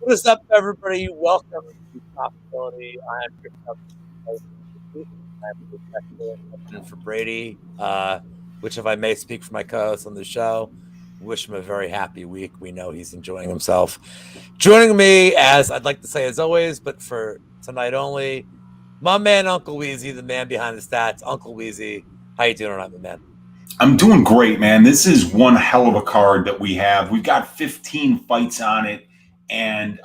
What is up, everybody? Welcome to Possibility. I am your host. I'm for Brady, which, if I may speak for my co-host on the show, wish him a very happy week. We know he's enjoying himself. Joining me, as I'd like to say as always, but for tonight only, my man Uncle Weezy, the man behind the stats. Uncle Weezy, how you doing tonight, my man? I'm doing great, man. This is one hell of a card that we have. We've got 15 fights on it, and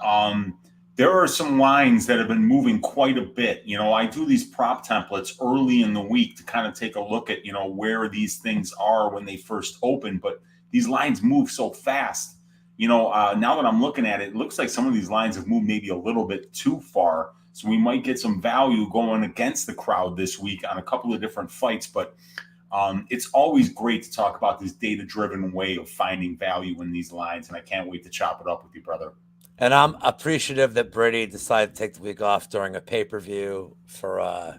there are some lines that have been moving quite a bit. You know, I do these prop templates early in the week to kind of take a look at, where these things are when they first open, but these lines move so fast. Now that I'm looking at it, it looks like some of these lines have moved maybe a little bit too far. So we might get some value going against the crowd this week on a couple of different fights, but it's always great to talk about this data-driven way of finding value in these lines, and I can't wait to chop it up with you, brother. And I'm appreciative that Brady decided to take the week off during a pay-per-view for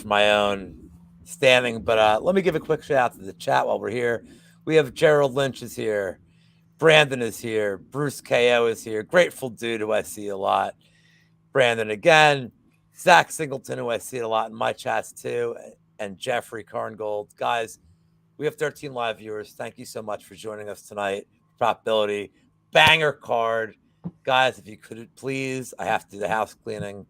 my own standing. But let me give a quick shout out to the chat while we're here. We have Gerald Lynch is here. Brandon is here. Bruce KO is here. Grateful Dude, who I see a lot. Brandon again. Zach Singleton, who I see a lot in my chats too. And Jeffrey Carngold. Guys, we have 13 live viewers. Thank you so much for joining us tonight. Probability. Banger card. Guys, if you could please, I have to do the house cleaning.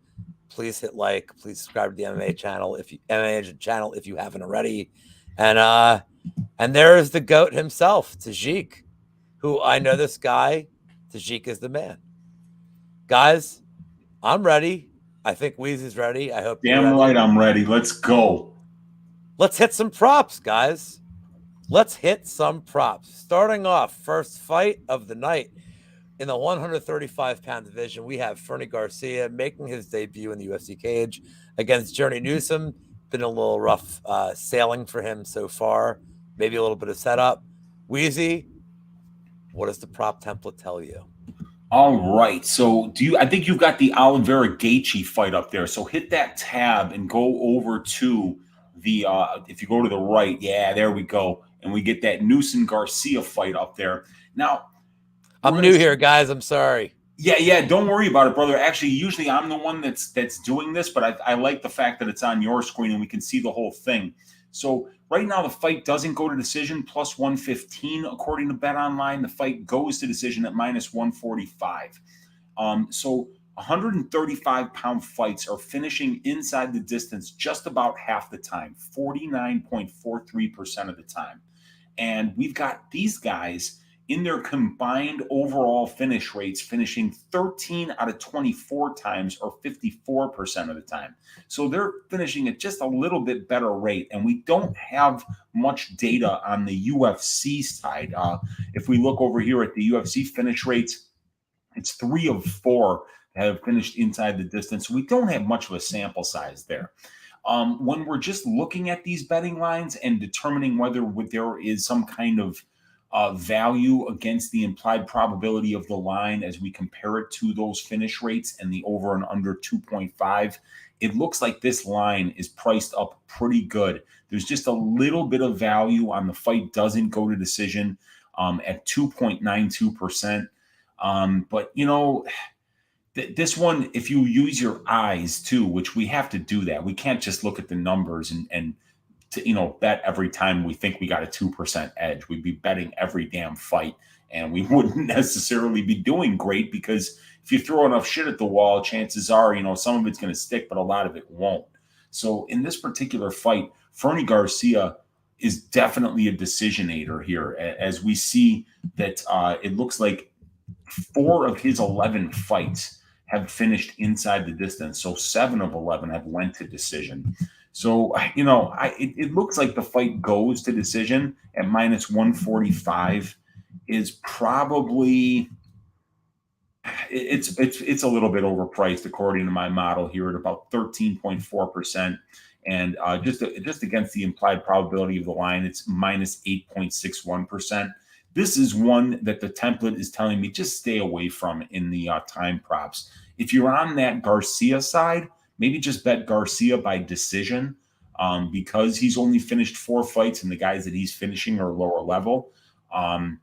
Please hit like. Please subscribe to the MMA channel if you haven't already. And there is the GOAT himself, Tajik, who I know this guy. Tajik is the man. Guys, I'm ready. I think Weezy's ready. I hope Damn right I'm ready. Let's go. Let's hit some props, guys. Let's hit some props. Starting off, first fight of the night in the 135-pound division, we have Fernie Garcia making his debut in the UFC cage against Journey Newsom. Been a little rough sailing for him so far. Maybe a little bit of setup. Weezy, what does the prop template tell you? All right. So I think you've got the Oliveira Gaethje fight up there. So hit that tab and go over to the if you go to the right, yeah, there we go. And we get that Newsom Garcia fight up there. Now, I'm new here, guys. I'm sorry. Yeah, don't worry about it, brother. Actually, usually I'm the one that's doing this, but I like the fact that it's on your screen and we can see the whole thing. So right now the fight doesn't go to decision, plus 115 according to Bet Online. The fight goes to decision at minus 145. So 135-pound fights are finishing inside the distance just about half the time, 49.43% of the time. And we've got these guys in their combined overall finish rates, finishing 13 out of 24 times, or 54% of the time. So they're finishing at just a little bit better rate. And we don't have much data on the UFC side. If we look over here at the UFC finish rates, it's 3 of 4 that have finished inside the distance. We don't have much of a sample size there. When we're just looking at these betting lines and determining whether there is some kind of value against the implied probability of the line as we compare it to those finish rates and the over and under 2.5, it looks like this line is priced up pretty good. There's just a little bit of value on the fight doesn't go to decision at 2.92%. But, this one, if you use your eyes too, which we have to do that, we can't just look at the numbers and to, bet every time we think we got a 2% edge. We'd be betting every damn fight, and we wouldn't necessarily be doing great, because if you throw enough shit at the wall, chances are, some of it's going to stick, but a lot of it won't. So in this particular fight, Fernie Garcia is definitely a decisionator here, as we see that it looks like 4 of his 11 fights have finished inside the distance. So 7 of 11 have went to decision. So, it looks like the fight goes to decision at minus 145 is probably it's a little bit overpriced according to my model here at about 13.4%. And just against the implied probability of the line, it's minus 8.61%. This is one that the template is telling me just stay away from in the time props. If you're on that Garcia side, maybe just bet Garcia by decision because he's only finished 4 fights and the guys that he's finishing are lower level. And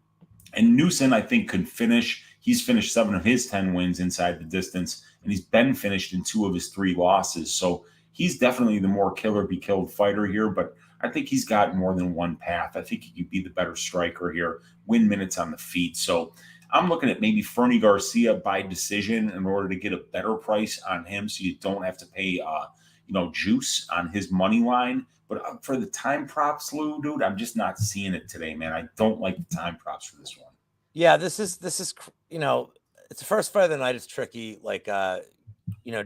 Newsom, I think, could finish. He's finished 7 of his 10 wins inside the distance, and he's been finished in 2 of his 3 losses. So he's definitely the more killer-be-killed fighter here, but I think he's got more than one path. I think he could be the better striker here, win minutes on the feet. So I'm looking at maybe Fernie Garcia by decision in order to get a better price on him so you don't have to pay juice on his money line. But for the time props, Lou, dude, I'm just not seeing it today, man. I don't like the time props for this one. Yeah, this is it's the first fight of the night. It's tricky. Like,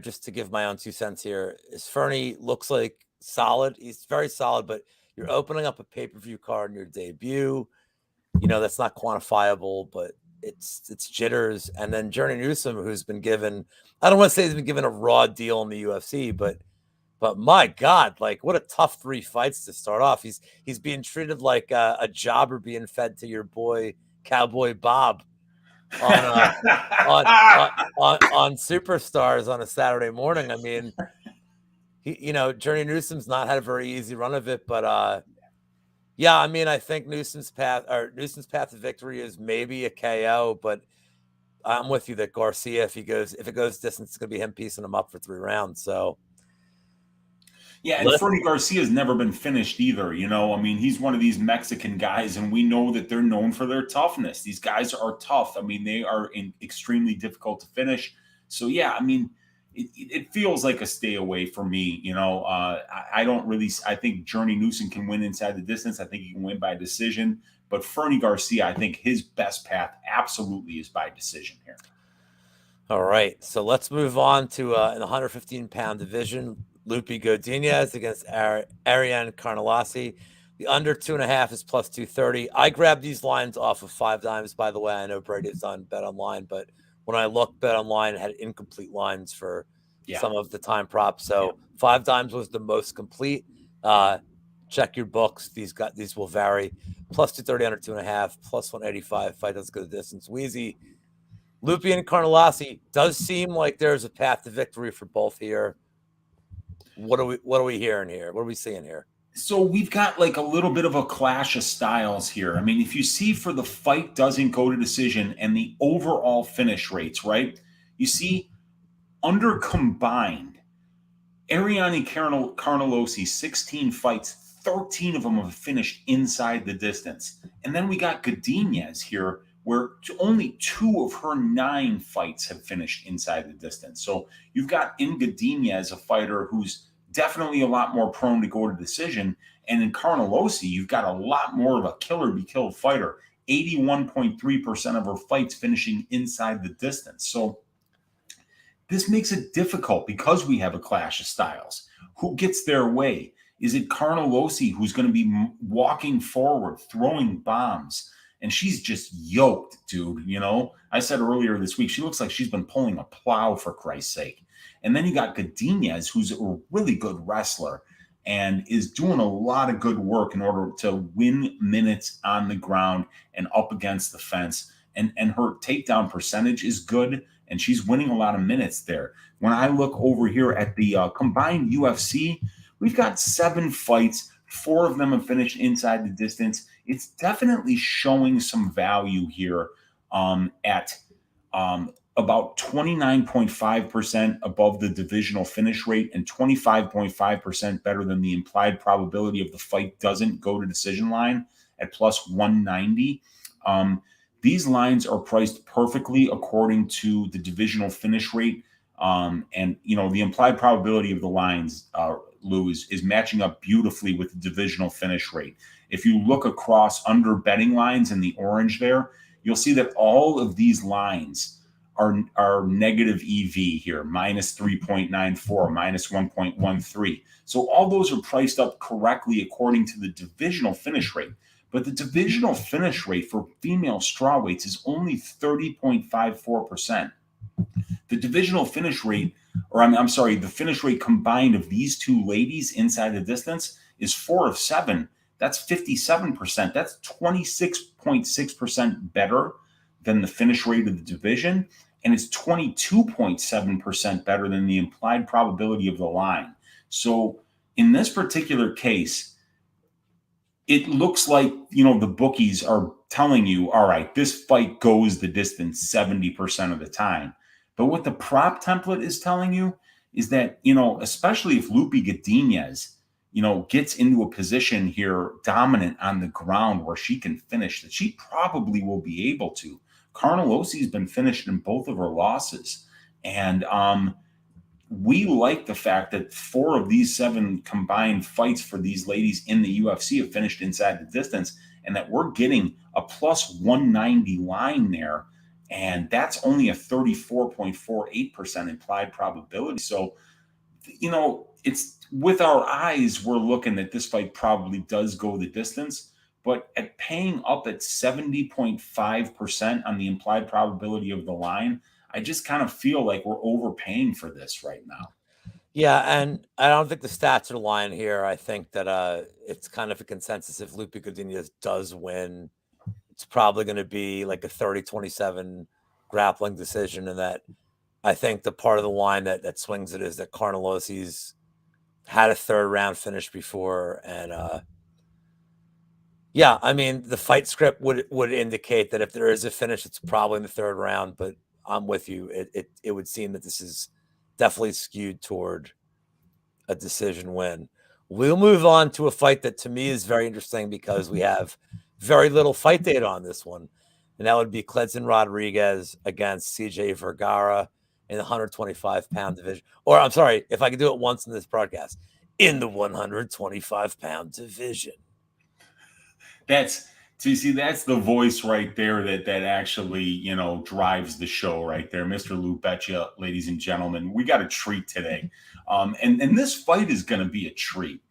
just to give my own 2 cents here, is Fernie looks like solid. He's very solid, but you're opening up a pay-per-view card in your debut. That's not quantifiable, but it's jitters. And then Journey Newsom, who's been given, I don't want to say he's been given a raw deal in the UFC, but my God, like, what a tough 3 fights to start off. He's being treated like a jobber being fed to your boy Cowboy Bob on Superstars on a Saturday morning. I mean, Journey Newsom's not had a very easy run of it, but yeah, I mean, I think Newsom's path to victory is maybe a KO, but I'm with you that Garcia, if it goes distance, it's gonna be him piecing him up for 3 rounds. So yeah, and Fernie Garcia's never been finished either. I mean, he's one of these Mexican guys, and we know that they're known for their toughness. These guys are tough. I mean, they are extremely difficult to finish. So yeah, I mean, it feels like a stay away for me. I don't really. I think Journey Newsom can win inside the distance. I think he can win by decision. But Fernie Garcia, I think his best path absolutely is by decision here. All right, so let's move on to in the 115-pound division. Lupi Godinez against Ariane Carnelossi. The under 2.5 is plus 230. I grabbed these lines off of 5 Dimes, by the way. I know Brady's on Bet Online, but when I looked, Bet Online had incomplete lines for some of the time props. So 5 Dimes was the most complete. Check your books. These will vary. Plus 230 under 2.5, plus 185. Fight doesn't go the distance. Weezy, Lupi and Carnelossi does seem like there's a path to victory for both here. What are we hearing here? What are we seeing here? So we've got like a little bit of a clash of styles here. I mean, if you see for the fight doesn't go to decision and the overall finish rates, right? You see under combined, Ariane Carnelossi, 16 fights, 13 of them have finished inside the distance. And then we got Godinez here, where only 2 of her 9 fights have finished inside the distance. So you've got in Godinez a fighter who's definitely a lot more prone to go to decision. And in Carnelossi, you've got a lot more of a killer-be-killed fighter, 81.3% of her fights finishing inside the distance. So this makes it difficult because we have a clash of styles. Who gets their way? Is it Carnelossi who's going to be walking forward, throwing bombs? And she's just yoked, dude. I said earlier this week, she looks like she's been pulling a plow, for Christ's sake. And then you got Godinez, who's a really good wrestler and is doing a lot of good work in order to win minutes on the ground and up against the fence. And her takedown percentage is good, and she's winning a lot of minutes there. When I look over here at the combined UFC, we've got 7 fights. 4 of them have finished inside the distance. It's definitely showing some value here at about 29.5% above the divisional finish rate and 25.5% better than the implied probability of the fight doesn't go to decision line at plus 190. These lines are priced perfectly according to the divisional finish rate. And, the implied probability of the lines, Lou, is matching up beautifully with the divisional finish rate. If you look across under betting lines in the orange there, you'll see that all of these lines are negative EV here, minus 3.94, minus 1.13. So all those are priced up correctly according to the divisional finish rate. But the divisional finish rate for female strawweights is only 30.54%. The divisional finish rate, the finish rate combined of these 2 ladies inside the distance is 4 of 7. That's 57%. That's 26.6% better than the finish rate of the division. And it's 22.7% better than the implied probability of the line. So in this particular case, it looks like, the bookies are telling you, all right, this fight goes the distance 70% of the time. But what the prop template is telling you is that, especially if Lupe Godinez, gets into a position here dominant on the ground where she can finish, that she probably will be able to. Carnelossi's been finished in both of her losses. And we like the fact that 4 of these 7 combined fights for these ladies in the UFC have finished inside the distance, and that we're getting a plus 190 line there. And that's only a 34.48% implied probability. So, it's with our eyes, we're looking that this fight probably does go the distance. But at paying up at 70.5% on the implied probability of the line, I just kind of feel like we're overpaying for this right now. Yeah, and I don't think the stats are lying here. I think that it's kind of a consensus. If Lupe Godinez does win, it's probably going to be like a 30-27 grappling decision. And that I think the part of the line that swings it is that Carnelossi's had a 3rd round finish before. And yeah, I mean, the fight script would indicate that if there is a finish, it's probably in the 3rd round. But I'm with you. It would seem that this is definitely skewed toward a decision win. We'll move on to a fight that to me is very interesting because we have very little fight data on this one. And that would be Cledson Rodriguez against CJ Vergara in the 125-pound division. Or I'm sorry, if I could do it once in this broadcast, in the 125-pound division. That's the voice right there that actually drives the show right there, Mr. Lou Betcha, ladies and gentlemen. We got a treat today, and this fight is going to be a treat.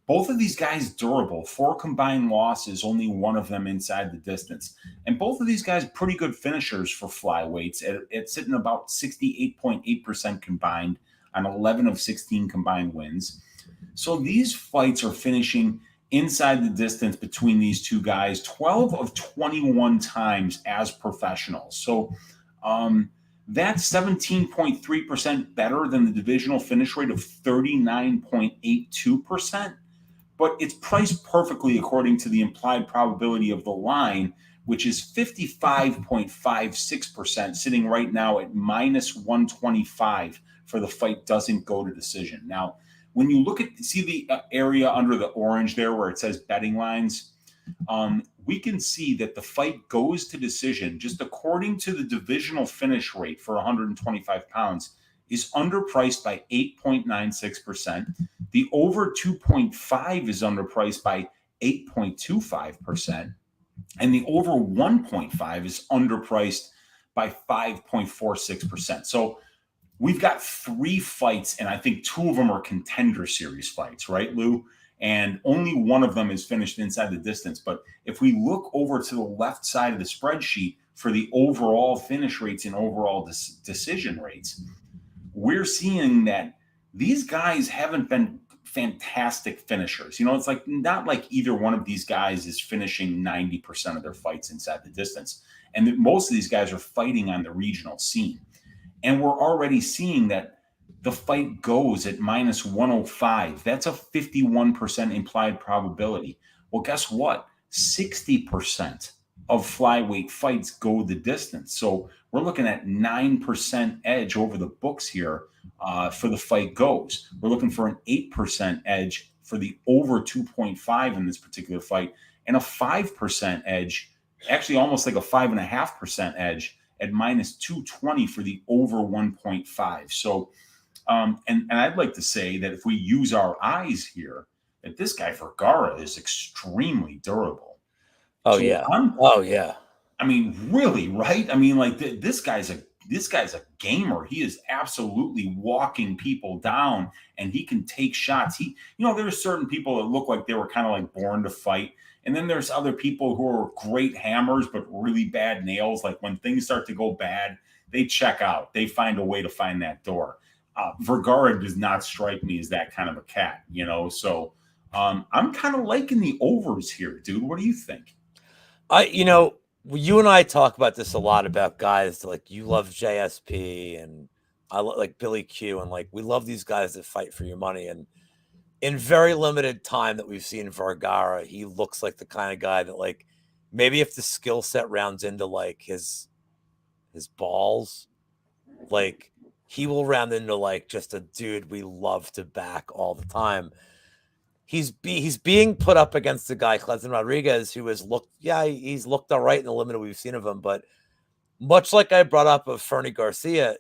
Both of these guys durable, 4 combined losses, only one of them inside the distance, and both of these guys pretty good finishers for flyweights at sitting about 68.8% combined on 11 of 16 combined wins. So these fights are finishing inside the distance between these two guys 12 of 21 times as professionals. So that's 17.3% better than the divisional finish rate of 39.82%. But it's priced perfectly according to the implied probability of the line, which is 55.56%, sitting right now at minus 125 for the fight doesn't go to decision. Now, when you see the area under the orange there where it says betting lines, we can see that the fight goes to decision just according to the divisional finish rate for 125 pounds is underpriced by 8.96%. The over 2.5 is underpriced by 8.25%. And the over 1.5 is underpriced by 5.46%. So we've got 3 fights, and I think 2 of them are contender series fights, right, Lou? And only one of them is finished inside the distance. But if we look over to the left side of the spreadsheet for the overall finish rates and overall decision rates, we're seeing that these guys haven't been fantastic finishers. It's like not like either one of these guys is finishing 90% of their fights inside the distance. And that most of these guys are fighting on the regional scene. And we're already seeing that the fight goes at minus 105. That's a 51% implied probability. Well, guess what? 60% of flyweight fights go the distance. So we're looking at 9% edge over the books here for the fight goes. We're looking for an 8% edge for the over 2.5 in this particular fight, and a 5% edge, actually almost like a 5.5% edge at minus 220 for the over 1.5. So, and I'd like to say that if we use our eyes here, that this guy Vergara is extremely durable. Oh, So yeah. Yeah. I mean, really, right? I mean, like this guy's a gamer. He is absolutely walking people down, and he can take shots. There's certain people that look like they were kind of like born to fight. And then there's other people who are great hammers, but really bad nails. Like when things start to go bad, they check out. They find a way to find that door. Vergara does not strike me as that kind of a cat, So I'm kind of liking the overs here, dude. What do you think? You and I talk about this a lot about guys like you love JSP and I like Billy Q, and like we love these guys that fight for your money. And in very limited time that we've seen Vergara, he looks like the kind of guy that like maybe if the skill set rounds into like his balls, like he will round into like just a dude we love to back all the time. He's being put up against a guy, Cleson Rodriguez, who has looked, he's looked all right in the limited we've seen of him, but much like I brought up of Fernie Garcia,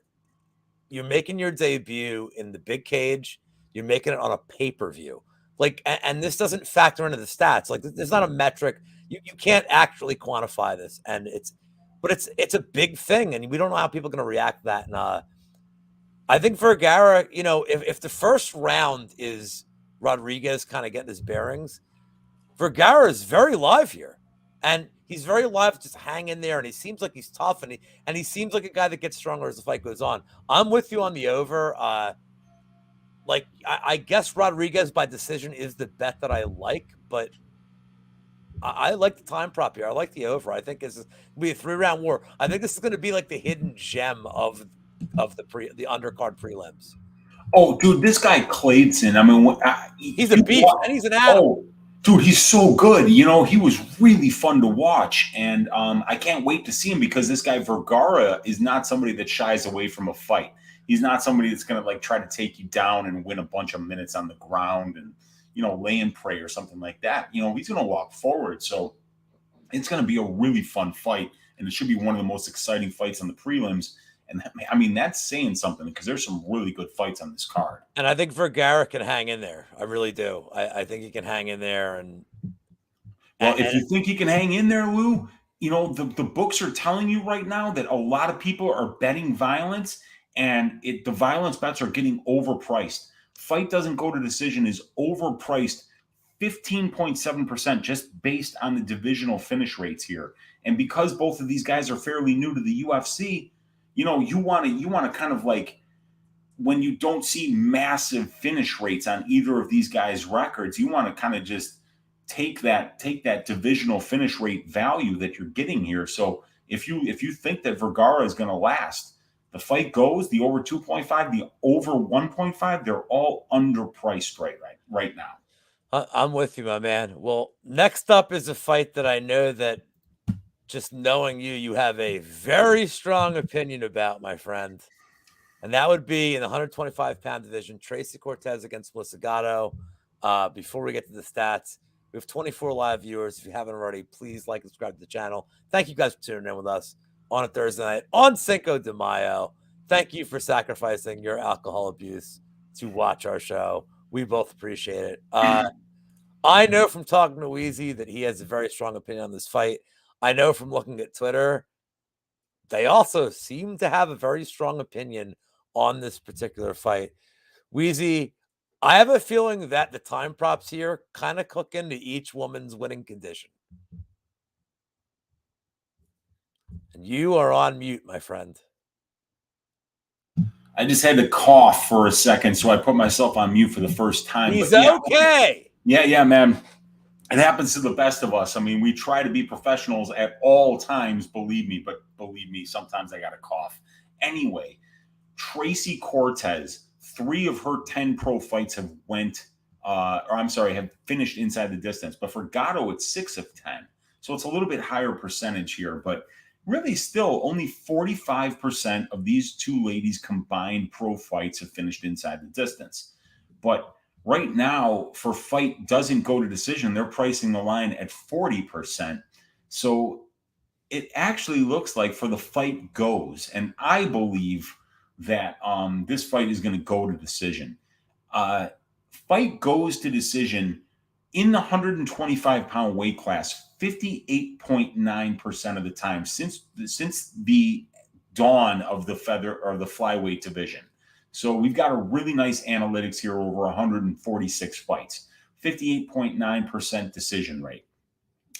you're making your debut in the big cage. You're making it on a pay-per-view. Like, and this doesn't factor into the stats. Like, there's not a metric. You can't actually quantify this. And it's a big thing. And we don't know how people are going to react to that. And I think Vergara, if the first round is Rodriguez kind of getting his bearings, Vergara is very live here. And he's very live, just hang in there, and he seems like he's tough, and he seems like a guy that gets stronger as the fight goes on. I'm with you on the over. I guess Rodriguez by decision is the bet that I like, but I like the time prop here. I like the over. I think this is going to be a 3-round war. I think this is going to be like the hidden gem of the undercard prelims. Oh, dude, this guy Clayton. I mean, he's a beast, and he's an animal. Oh, dude, he's so good. He was really fun to watch, and I can't wait to see him because this guy Vergara is not somebody that shies away from a fight. He's not somebody that's going to like try to take you down and win a bunch of minutes on the ground and lay in prey or something like that. He's going to walk forward. So it's going to be a really fun fight, and it should be one of the most exciting fights on the prelims. And I mean, that's saying something because there's some really good fights on this card. And I think Vergara can hang in there. I really do. I think he can hang in there. If you think he can hang in there, Lou, the books are telling you right now that a lot of people are betting violence, and the violence bets are getting overpriced. Fight doesn't go to decision is overpriced 15.7% just based on the divisional finish rates here. And because both of these guys are fairly new to the UFC, you want to kind of like, when you don't see massive finish rates on either of these guys' records, you want to kind of just take that divisional finish rate value that you're getting here. So if you think that Vergara is going to last, the fight goes, the over 2.5, the over 1.5, they're all underpriced right now. I'm with you, my man. Well, next up is a fight that I know that just knowing you have a very strong opinion about, my friend. And that would be in the 125-pound division, Tracy Cortez against Melissa Gatto. Before we get to the stats, we have 24 live viewers. If you haven't already, please like and subscribe to the channel. Thank you guys for tuning in with us on a Thursday night on Cinco de Mayo. Thank you for sacrificing your alcohol abuse to watch our show. We both appreciate it. I know from talking to Weezy that he has a very strong opinion on this fight. I know from looking at Twitter, they also seem to have a very strong opinion on this particular fight. Weezy, I have a feeling that the time props here kind of cook into each woman's winning condition. And you are on mute, my friend. I just had to cough for a second, so I put myself on mute for the first time. He's okay. Yeah, man. It happens to the best of us. I mean, we try to be professionals at all times, believe me, but believe me, sometimes I got to cough. Anyway, Tracy Cortez, 3 of her 10 pro fights have have finished inside the distance. But for Gatto, it's 6 of 10. So it's a little bit higher percentage here, but really still only 45% of these two ladies combined pro fights have finished inside the distance. But right now, for fight doesn't go to decision, they're pricing the line at 40%. So it actually looks like for the fight goes, and I believe that this fight is going to go to decision. Fight goes to decision in the 125-pound weight class 58.9% of the time since the dawn of the feather or the flyweight division. So we've got a really nice analytics here over 146 fights, 58.9% decision rate.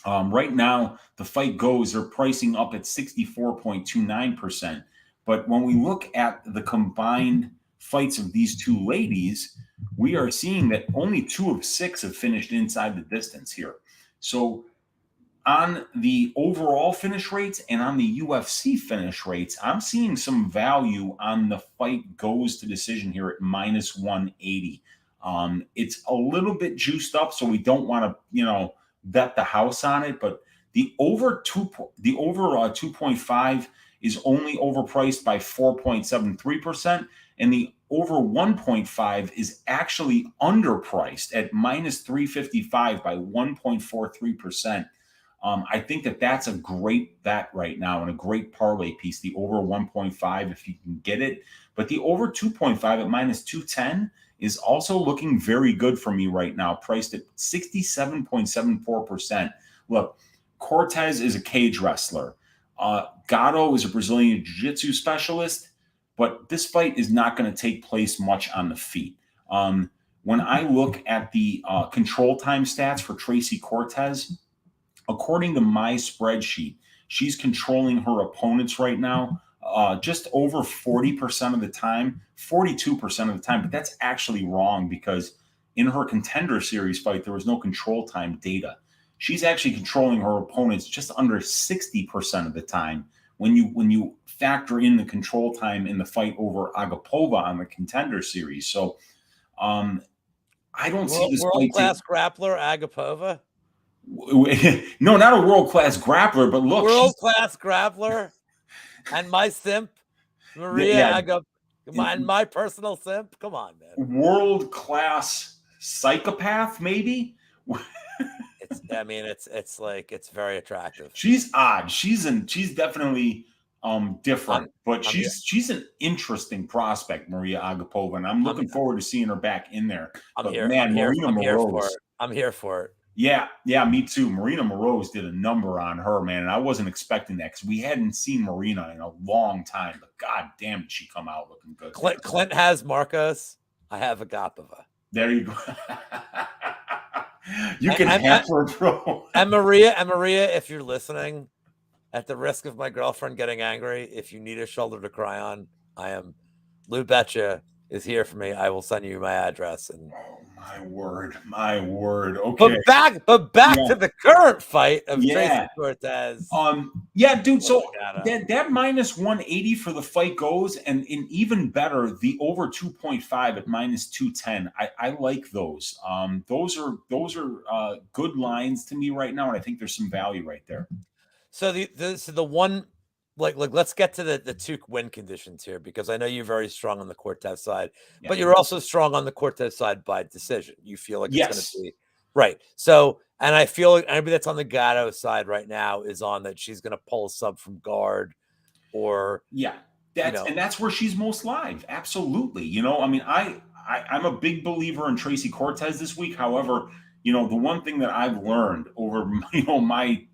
Right now, the fight goes, they're pricing up at 64.29%. But when we look at the combined fights of these two ladies, we are seeing that only 2 of 6 have finished inside the distance here. So on the overall finish rates and on the UFC finish rates, I'm seeing some value on the fight goes to decision here at minus 180. It's a little bit juiced up, so we don't want to, bet the house on it, but The over 2.5 is only overpriced by 4.73%, and the over 1.5 is actually underpriced at minus 355 by 1.43%. I think that's a great bet right now and a great parlay piece, the over 1.5 if you can get it. But the over 2.5 at minus 210 is also looking very good for me right now, priced at 67.74%. Look, Cortez is a cage wrestler. Gatto is a Brazilian jiu-jitsu specialist, but this fight is not going to take place much on the feet. When I look at the control time stats for Tracy Cortez, according to my spreadsheet, she's controlling her opponents right now just over 40% of the time, 42% of the time. But that's actually wrong because in her Contender Series fight, there was no control time data. She's actually controlling her opponents just under 60% of the time when you factor in the control time in the fight over Agapova on the Contender Series. So I don't see this world-class grappler Agapova. No, not a world-class grappler, but look, world-class grappler, and my simp, Maria Agapova, my personal simp. Come on, man. World-class psychopath, maybe. It's very attractive. She's odd. She's definitely different, but she's an interesting prospect, Maria Agapova, and I'm looking forward to seeing her back in there. I'm here for it. Yeah, me too. Marina Moroz did a number on her, man, and I wasn't expecting that because we hadn't seen Marina in a long time. But god damn, did she come out looking good. Clint has Marcos. I have Agapova. There you go. You can have her, bro. And Maria, if you're listening, at the risk of my girlfriend getting angry, if you need a shoulder to cry on, Lou Betcha is here for me. I will send you my address. And my word. Okay. But back to the current fight of Tracy Cortez. Dude. So that minus 180 for the fight goes, and even better, the over 2.5 at minus 210. I like those. Those are good lines to me right now, and I think there's some value right there. So the one. Like let's get to the two win conditions here, because I know you're very strong on the Cortez side, but you're also strong on the Cortez side by decision. You feel like it's going to be right. So, and I feel like anybody that's on the Gatto side right now is on that she's going to pull a sub from guard, or that's where she's most live. Absolutely. I'm a big believer in Tracy Cortez this week. However, the one thing that I've learned over my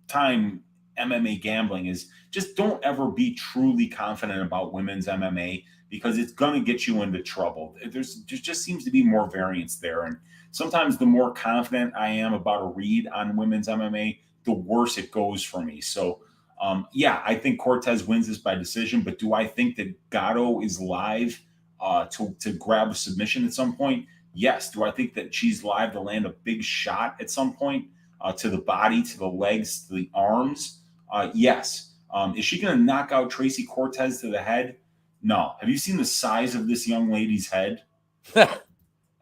time MMA gambling is just don't ever be truly confident about women's MMA, because it's going to get you into trouble. There just seems to be more variance there. And sometimes the more confident I am about a read on women's MMA, the worse it goes for me. So, I think Cortez wins this by decision, but do I think that Gatto is live to grab a submission at some point? Yes. Do I think that she's live to land a big shot at some point to the body, to the legs, to the arms? Yes. Is she going to knock out Tracy Cortez to the head? No. Have you seen the size of this young lady's head?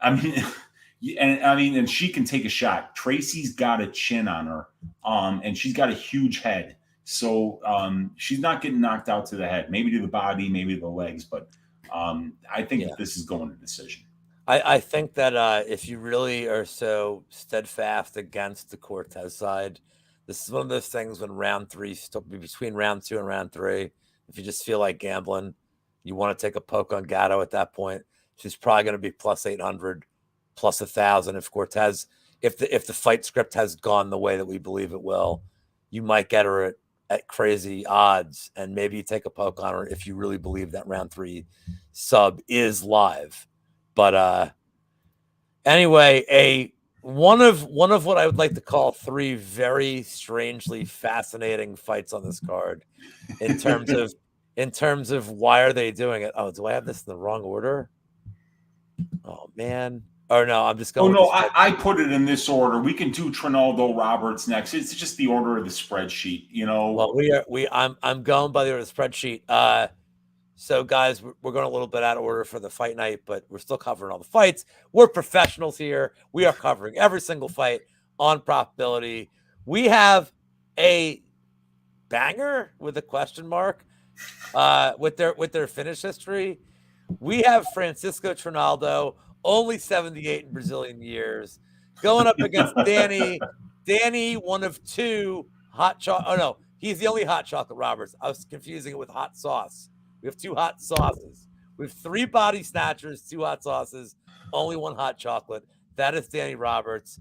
And she can take a shot. Tracy's got a chin on her, and she's got a huge head. So she's not getting knocked out to the head. Maybe to the body, maybe to the legs, but I think that this is going to decision. I think that if you really are so steadfast against the Cortez side, this is one of those things when round 3, between round 2 and round 3, if you just feel like gambling, you want to take a poke on Gatto at that point. She's probably going to be plus 800, plus 1,000. If Cortez, if the fight script has gone the way that we believe it will, you might get her at crazy odds, and maybe you take a poke on her if you really believe that round 3 sub is live. But anyway, one of what I would like to call 3 very strangely fascinating fights on this card, in terms of why are they doing it? Oh, do I have this in the wrong order? Oh man. Or no, I'm just going. Oh no, I put it in this order. We can do Trinaldo Roberts next. It's just the order of the spreadsheet, Well, I'm going by the order of the spreadsheet. So, guys, we're going a little bit out of order for the fight night, but we're still covering all the fights. We're professionals here. We are covering every single fight on probability. We have a banger with a question mark with their finish history. We have Francisco Trinaldo, only 78 in Brazilian years, going up against Danny. Danny, one of two hot chocolate. Oh no, he's the only hot chocolate Roberts. I was confusing it with hot sauce. We have two hot sauces. We have 3 body snatchers, 2 hot sauces, only 1 hot chocolate. That is Danny Roberts.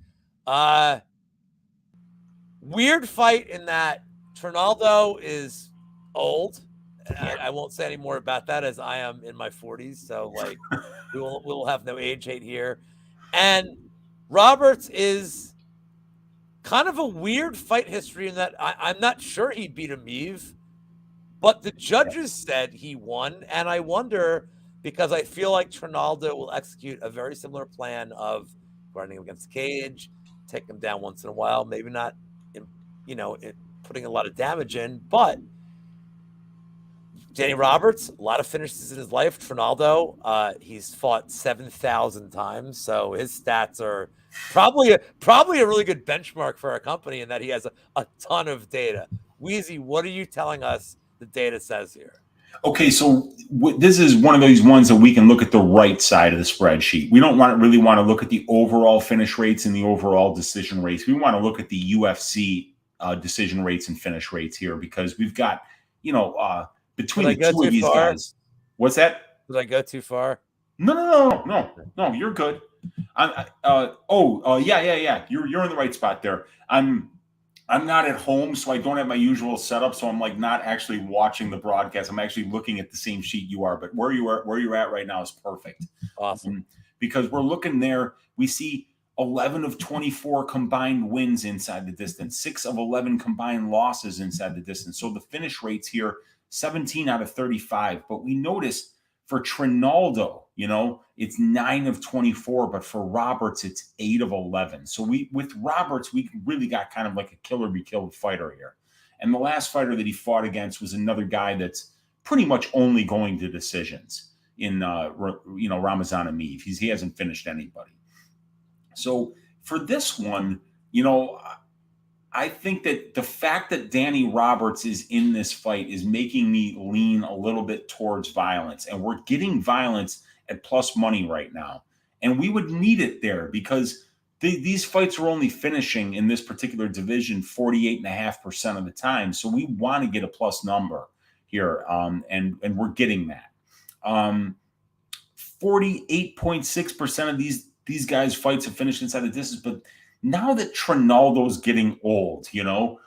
Weird fight in that Trinaldo is old. I won't say any more about that as I am in my 40s. So like we'll have no age hate here. And Roberts is kind of a weird fight history in that I'm not sure he beat Amiv, but the judges said he won. And I wonder, because I feel like Trinaldo will execute a very similar plan of running him against the cage, take him down once in a while, maybe not, putting a lot of damage in, but Danny Roberts, a lot of finishes in his life. Trinaldo, he's fought 7,000 times, so his stats are probably a really good benchmark for our company in that he has a ton of data. Weezy, what are you telling us the data says here? Okay, so this is one of those ones that we can look at the right side of the spreadsheet. We don't really want to look at the overall finish rates and the overall decision rates. We want to look at the UFC decision rates and finish rates here because we've got, between the two of these guys. What's that? Did I go too far? No. You're good. Yeah. You're in the right spot there. I'm not at home, so I don't have my usual setup. So I'm like not actually watching the broadcast. I'm actually looking at the same sheet you are. But where you're at right now is perfect. Awesome. Because we're looking there, we see 11 of 24 combined wins inside the distance, 6 of 11 combined losses inside the distance. So the finish rates here, 17 out of 35. But we notice for Trinaldo, it's 9 of 24, but for Roberts, it's 8 of 11. So with Roberts, we really got kind of like a killer be killed fighter here. And the last fighter that he fought against was another guy that's pretty much only going to decisions in, Ramazan Amiv. He hasn't finished anybody. So for this one, I think that the fact that Danny Roberts is in this fight is making me lean a little bit towards violence. And we're getting violence at plus money right now. And we would need it there because these fights are only finishing in this particular division 48.5% of the time. So we want to get a plus number here. And we're getting that. 48.6% of these guys' fights have finished inside the distance, but now that Trinaldo's getting old, the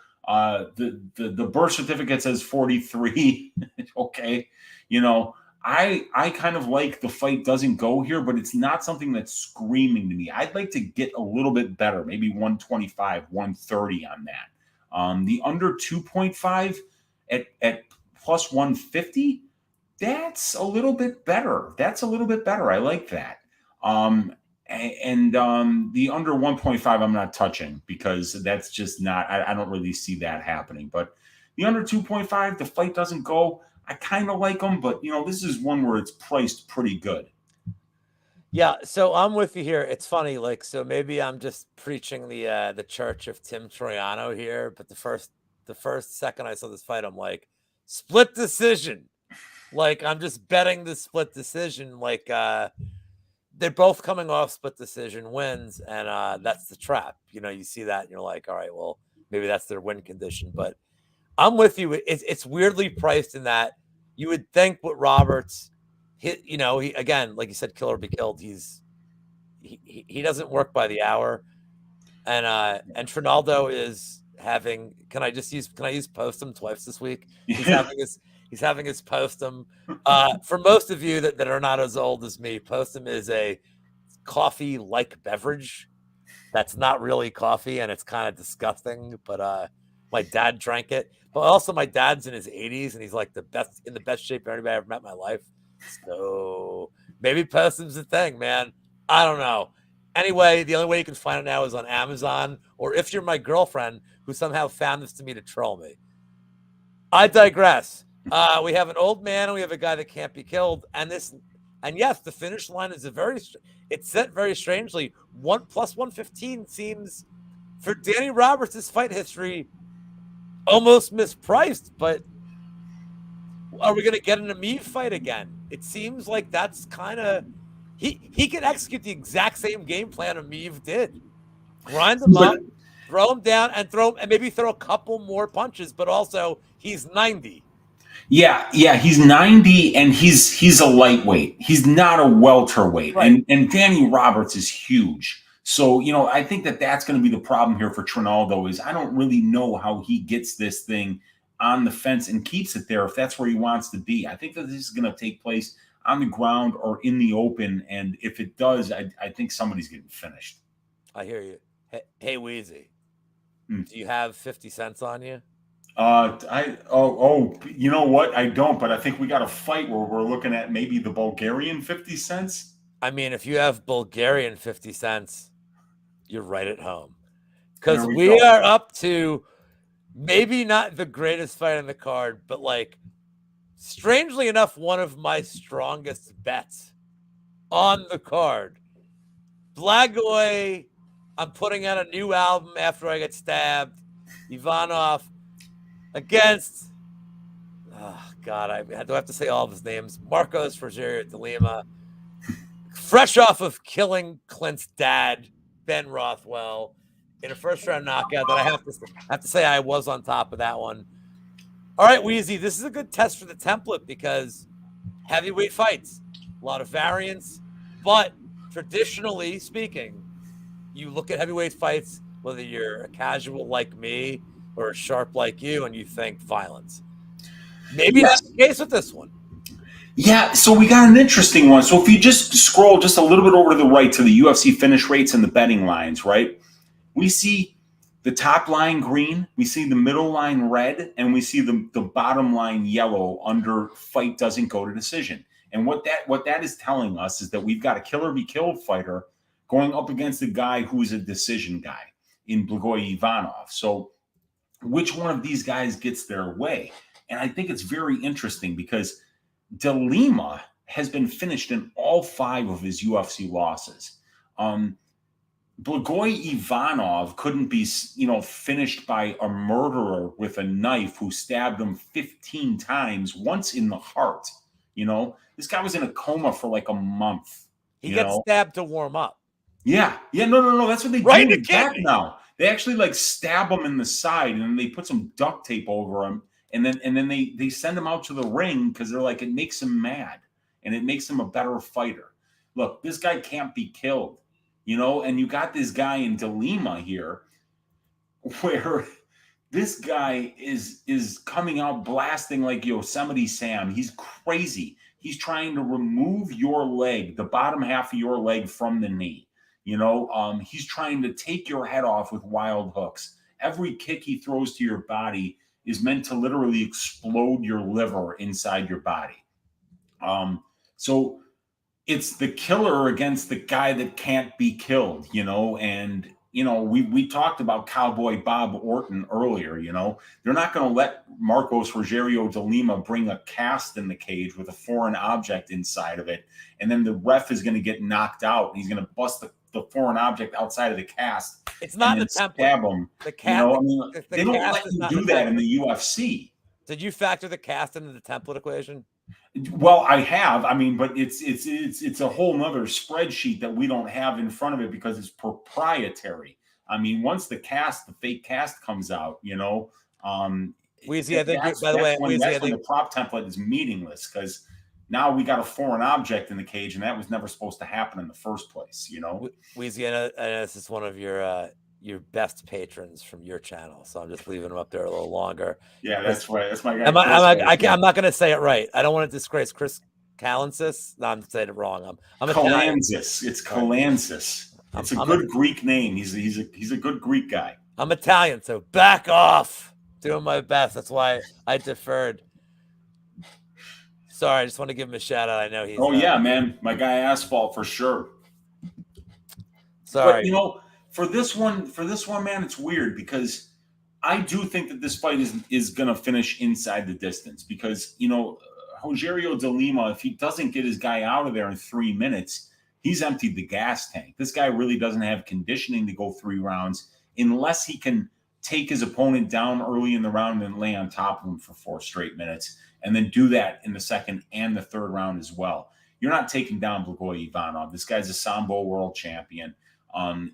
birth certificate says 43. Okay. I kind of like the fight doesn't go here, but it's not something that's screaming to me. I'd like to get a little bit better, maybe 125, 130 on that. The under 2.5 at plus 150, that's a little bit better. I like that. And the under 1.5, I'm not touching because that's just not, I don't really see that happening. But the under 2.5, the fight doesn't go. I kind of like them, but, this is one where it's priced pretty good. Yeah, so I'm with you here. It's funny, so maybe I'm just preaching the church of Tim Troiano here, but the first second I saw this fight, I'm like, split decision. I'm just betting the split decision. They're both coming off split decision wins, and that's the trap. You see that, and you're like, all right, well, maybe that's their win condition. But I'm with you. It's weirdly priced in that you would think with Roberts, he again, like you said, kill or be killed. He doesn't work by the hour, and Trinaldo is having. Can I use Postum twice this week? He's having his Postum. For most of you that are not as old as me, Postum is a coffee-like beverage that's not really coffee, and it's kind of disgusting. But my dad drank it. But also, my dad's in his 80s, and he's like in the best shape anybody I've ever met in my life. So maybe Postum's a thing, man. I don't know. Anyway, the only way you can find it now is on Amazon, or if you're my girlfriend who somehow found this to me to troll me. I digress. We have an old man and we have a guy that can't be killed. And yes, the finish line is it's set very strangely. 1 plus 115 seems, for Danny Roberts' fight history, almost mispriced, but are we going to get an Ameev fight again? It seems like that's kind of he can execute the exact same game plan Ameev did. Grind him up, throw him down, and maybe throw a couple more punches, but also he's 90. Yeah, he's 90 and he's a lightweight. He's not a welterweight. Right. And Danny Roberts is huge. So, I think that's going to be the problem here for Trinaldo is I don't really know how he gets this thing on the fence and keeps it there if that's where he wants to be. I think that this is going to take place on the ground or in the open. And if it does, I think somebody's getting finished. I hear you. Hey Weezy, do you have 50 cents on you? You know what? I don't, but I think we got a fight where we're looking at maybe the Bulgarian 50 cents. I mean, if you have Bulgarian 50 cents, you're right at home. Because we are up to maybe not the greatest fight on the card, but like, strangely enough, one of my strongest bets on the card. Blagoy, I'm putting out a new album after I get stabbed. Ivanov against, oh God, I do have to say all of his names. Marcos Rogério de Lima, fresh off of killing Clint's dad, Ben Rothwell, in a first-round knockout that I have to say I was on top of that one. All right, Weezy, this is a good test for the template because heavyweight fights, a lot of variance, but traditionally speaking, you look at heavyweight fights, whether you're a casual like me or a sharp like you, and you think violence. Maybe that's the case with this one. Yeah, so we got an interesting one. So if you just scroll just a little bit over to the right to the UFC finish rates and the betting lines, right? We see the top line green, we see the middle line red, and we see the bottom line yellow under fight doesn't go to decision. And what that is telling us is that we've got a killer be killed fighter going up against a guy who's a decision guy in Blagoy Ivanov. So which one of these guys gets their way? And I think it's very interesting because De Lima has been finished in all 5 of his UFC losses. Blagoy Ivanov couldn't be, finished by a murderer with a knife who stabbed him 15 times, once in the heart. This guy was in a coma for like a month. He gets stabbed to warm up. Yeah. No. That's what they do in the back now. They actually like stab him in the side and then they put some duct tape over him. And then they send him out to the ring because they're like, it makes him mad and it makes him a better fighter. Look, this guy can't be killed, and you got this guy in De Lima here where this guy is coming out blasting like Yosemite Sam. He's crazy. He's trying to remove your leg, the bottom half of your leg from the knee. He's trying to take your head off with wild hooks. Every kick he throws to your body is meant to literally explode your liver inside your body. So it's the killer against the guy that can't be killed, and we talked about Cowboy Bob Orton earlier. They're not going to let Marcos Rogério de Lima bring a cast in the cage with a foreign object inside of it, and then the ref is going to get knocked out and he's going to bust the foreign object outside of the cast. It's not the template. Stab him. The cast, they don't let you do that in the UFC. Did you factor the cast into the template equation? Well, I have. But it's a whole nother spreadsheet that we don't have in front of it because it's proprietary. Once the fake cast comes out, Weezy, I think, by the way, when the prop template is meaningless because now we got a foreign object in the cage, and that was never supposed to happen in the first place. Weezy, I know this is one of your best patrons from your channel, so I'm just leaving him up there a little longer. Yeah, that's right. That's my guy. I'm not going to say it right. I don't want to disgrace Chris Calensis. No, I'm saying it wrong. I'm Calansis. It's Calansis. It's a good Greek name. He's a good Greek guy. I'm Italian, so back off. Doing my best. That's why I deferred. Sorry, I just want to give him a shout out. I know he's. Oh yeah, man, my guy Asphalt for sure. Sorry, but for this one, man, it's weird because I do think that this fight is going to finish inside the distance because Rogério de Lima, if he doesn't get his guy out of there in 3 minutes, he's emptied the gas tank. This guy really doesn't have conditioning to go 3 rounds unless he can take his opponent down early in the round and lay on top of him for 4 straight minutes, and then do that in the second and the third round as well. You're not taking down Blagoy Ivanov. This guy's a Sambo world champion. And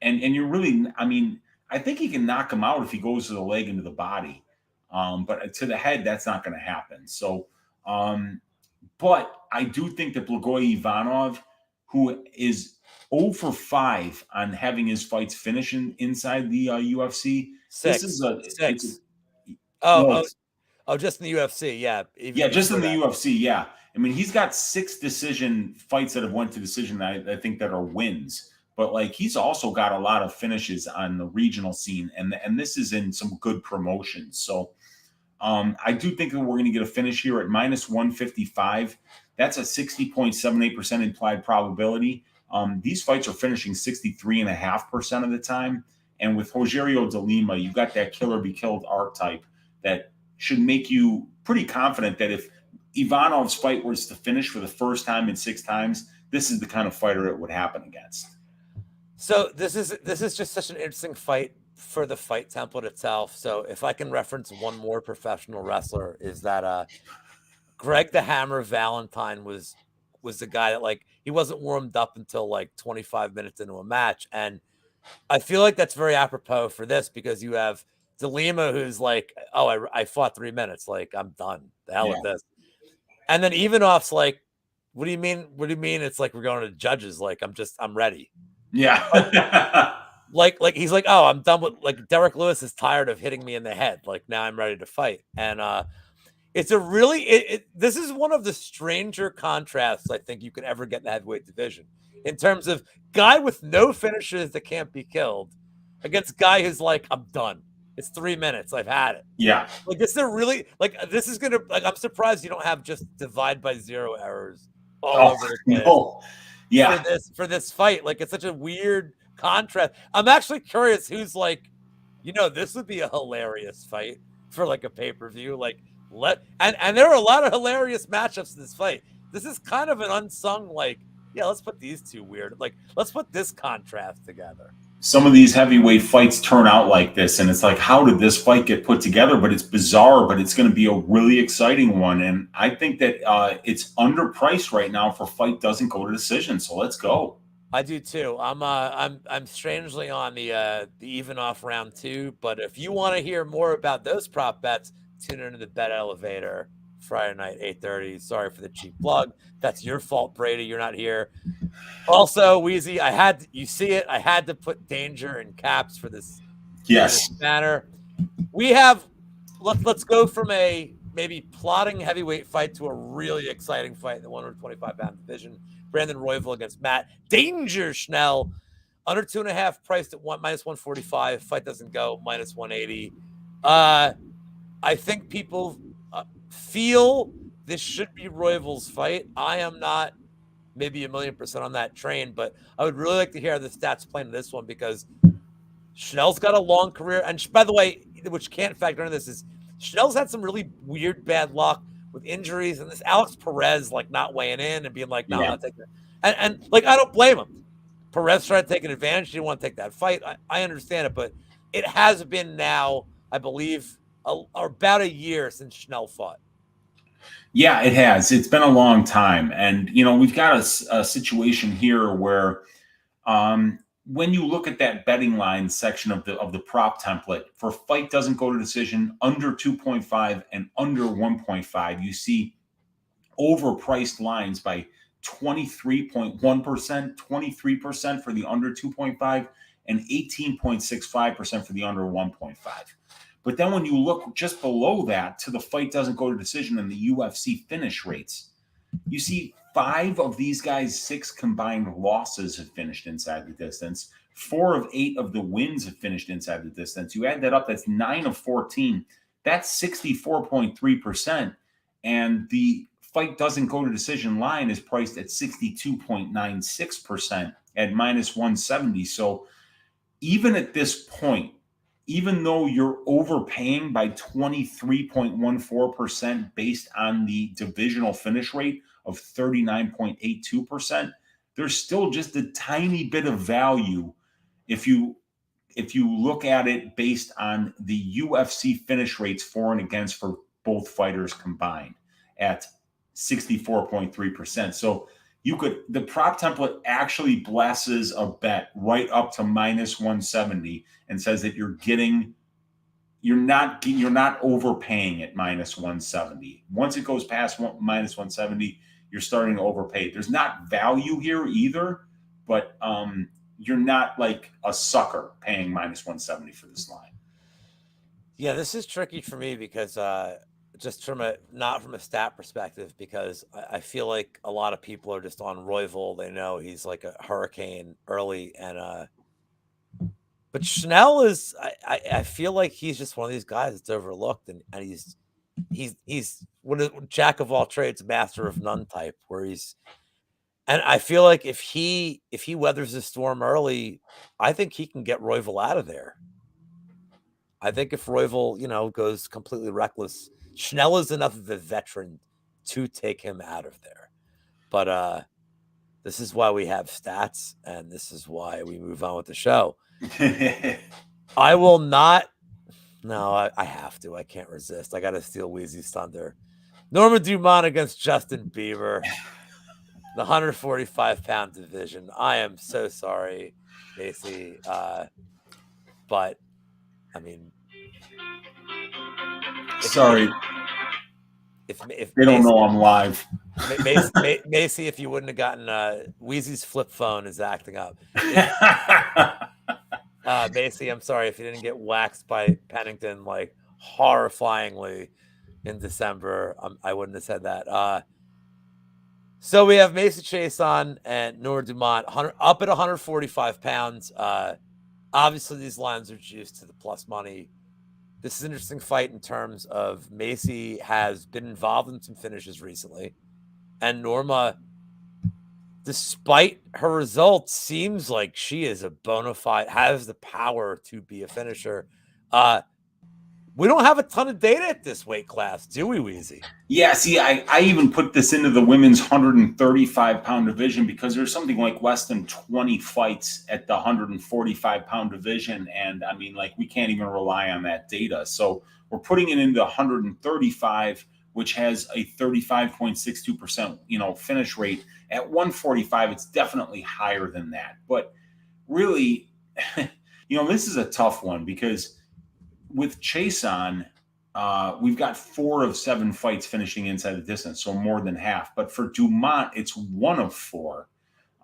you're really, I mean, I think he can knock him out if he goes to the leg into the body. But to the head, that's not going to happen. So, but I do think that Blagoy Ivanov, who is 0 for 5 on having his fights finishing inside the UFC, Six. This is Six. Just in the UFC, yeah. Just in the UFC, yeah. I mean, he's got 6 decision fights that have went to decision. I think that are wins, but like he's also got a lot of finishes on the regional scene, and this is in some good promotions. So I do think that we're going to get a finish here at -155. That's a 60.78% implied probability. These fights are finishing 63.5% of the time. And with Rogério de Lima, you got that killer be killed archetype that should make you pretty confident that if Ivanov's fight was to finish for the first time in 6 times, this is the kind of fighter it would happen against. So this is just such an interesting fight for the fight template itself. So if I can reference one more professional wrestler, is that Greg the Hammer Valentine was the guy that, like, he wasn't warmed up until like 25 minutes into a match. And I feel like that's very apropos for this, because you have De Lima, who's like, oh, I fought 3 minutes. Like, I'm done. The hell with this. And then Ivanov's like, what do you mean? What do you mean? It's like, we're going to judges. Like, I'm ready. Yeah. like he's like, oh, I'm done with, like, Derek Lewis is tired of hitting me in the head. Like, now I'm ready to fight. And it's a really, this is one of the stranger contrasts I think you could ever get in the heavyweight division, in terms of guy with no finishes that can't be killed against guy who's like, I'm done. It's 3 minutes. I've had it. Yeah. Like, this is really, like, this is going to, like, I'm surprised you don't have just divide by 0 errors all over the place. No. Yeah. For this fight. Like, it's such a weird contrast. I'm actually curious who's like, this would be a hilarious fight for like a pay-per-view. Like, and there are a lot of hilarious matchups in this fight. This is kind of an unsung, like, yeah, let's put these two weird, like, let's put this contrast together. Some of these heavyweight fights turn out like this, and it's like, how did this fight get put together? But it's bizarre, but it's going to be a really exciting one. And I think that it's underpriced right now for fight doesn't go to decision. So let's go. I do too. I'm strangely on the Ivanov round 2, but if you want to hear more about those prop bets, tune into the Bet Elevator Friday night, 8:30. Sorry for the cheap plug. That's your fault, Brady. You're not here. Also, Weezy, I had to put danger in caps for this. Yes. For this matter. We have, let's go from a maybe plotting heavyweight fight to a really exciting fight in the 125-pound division. Brandon Royval against Matt Danger Schnell. Under 2.5, priced at -145. Fight doesn't go, -180. I think people feel this should be Royval's fight. I am not maybe 1,000,000% on that train, but I would really like to hear the stats playing in this one, because Schnell's got a long career. And by the way, which can't factor into this, is Schnell's had some really weird bad luck with injuries, and this Alex Perez, like, not weighing in and being like, no, I'm not taking it. And like, I don't blame him. Perez tried to take an advantage. He didn't want to take that fight. I understand it, but it has been now, I believe, about a year since Schnell fought. Yeah, it has. It's been a long time. And, we've got a situation here where when you look at that betting line section of the prop template, for fight doesn't go to decision, under 2.5 and under 1.5, you see overpriced lines by 23.1%, 23% for the under 2.5, and 18.65% for the under 1.5. But then when you look just below that to the fight doesn't go to decision and the UFC finish rates, you see 5 of these guys' 6 combined losses have finished inside the distance. 4 of 8 of the wins have finished inside the distance. You add that up, that's 9 of 14. That's 64.3%. And the fight doesn't go to decision line is priced at 62.96% at -170. So even at this point, even though you're overpaying by 23.14% based on the divisional finish rate of 39.82%, there's still just a tiny bit of value if you if you look at it based on the UFC finish rates for and against for both fighters combined at 64.3%. So the prop template actually blesses a bet right up to minus 170 and says that you're not overpaying at minus 170. Once it goes past minus 170, you're starting to overpay. There's not value here either, but you're not like a sucker paying minus 170 for this line. Yeah, this is tricky for me because just not from a stat perspective, because I feel like a lot of people are just on Royval. They know he's like a hurricane early, and but Schnell is. I feel like he's just one of these guys that's overlooked, and he's what is jack of all trades, master of none type, where he's. And I feel like if he weathers the storm early, I think he can get Royval out of there. I think if Royval, goes completely reckless, Schnell is enough of a veteran to take him out of there. But this is why we have stats, and this is why we move on with the show. I will not. No, I have to. I can't resist. I got to steal Weezy's thunder. Norma Dumont against Justin Bieber. The 145-pound division. I am so sorry, Macy. But, I mean... Sorry. If they don't know I'm live. Macy, if you wouldn't have gotten... Weezy's flip phone is acting up. Macy, I'm sorry if you didn't get waxed by Pennington, like, horrifyingly in December. I wouldn't have said that. So we have Macy Chiasson and Norma Dumont up at 145 pounds. Obviously, these lines are juiced to the plus money. This is an interesting fight in terms of Macy has been involved in some finishes recently. And Norma, despite her results, seems like she is a bona fide, has the power to be a finisher. We don't have a ton of data at this weight class, do we, Weezy? Yeah, see, I even put this into the women's 135-pound division because there's something like less than 20 fights at the 145-pound division. And, I mean, like, we can't even rely on that data. So we're putting it into 135, which has a 35.62%, finish rate. At 145, it's definitely higher than that. But really, this is a tough one because with Chiasson, we've got 4 of 7 fights finishing inside the distance, so more than half. But for Dumont, it's 1 of 4.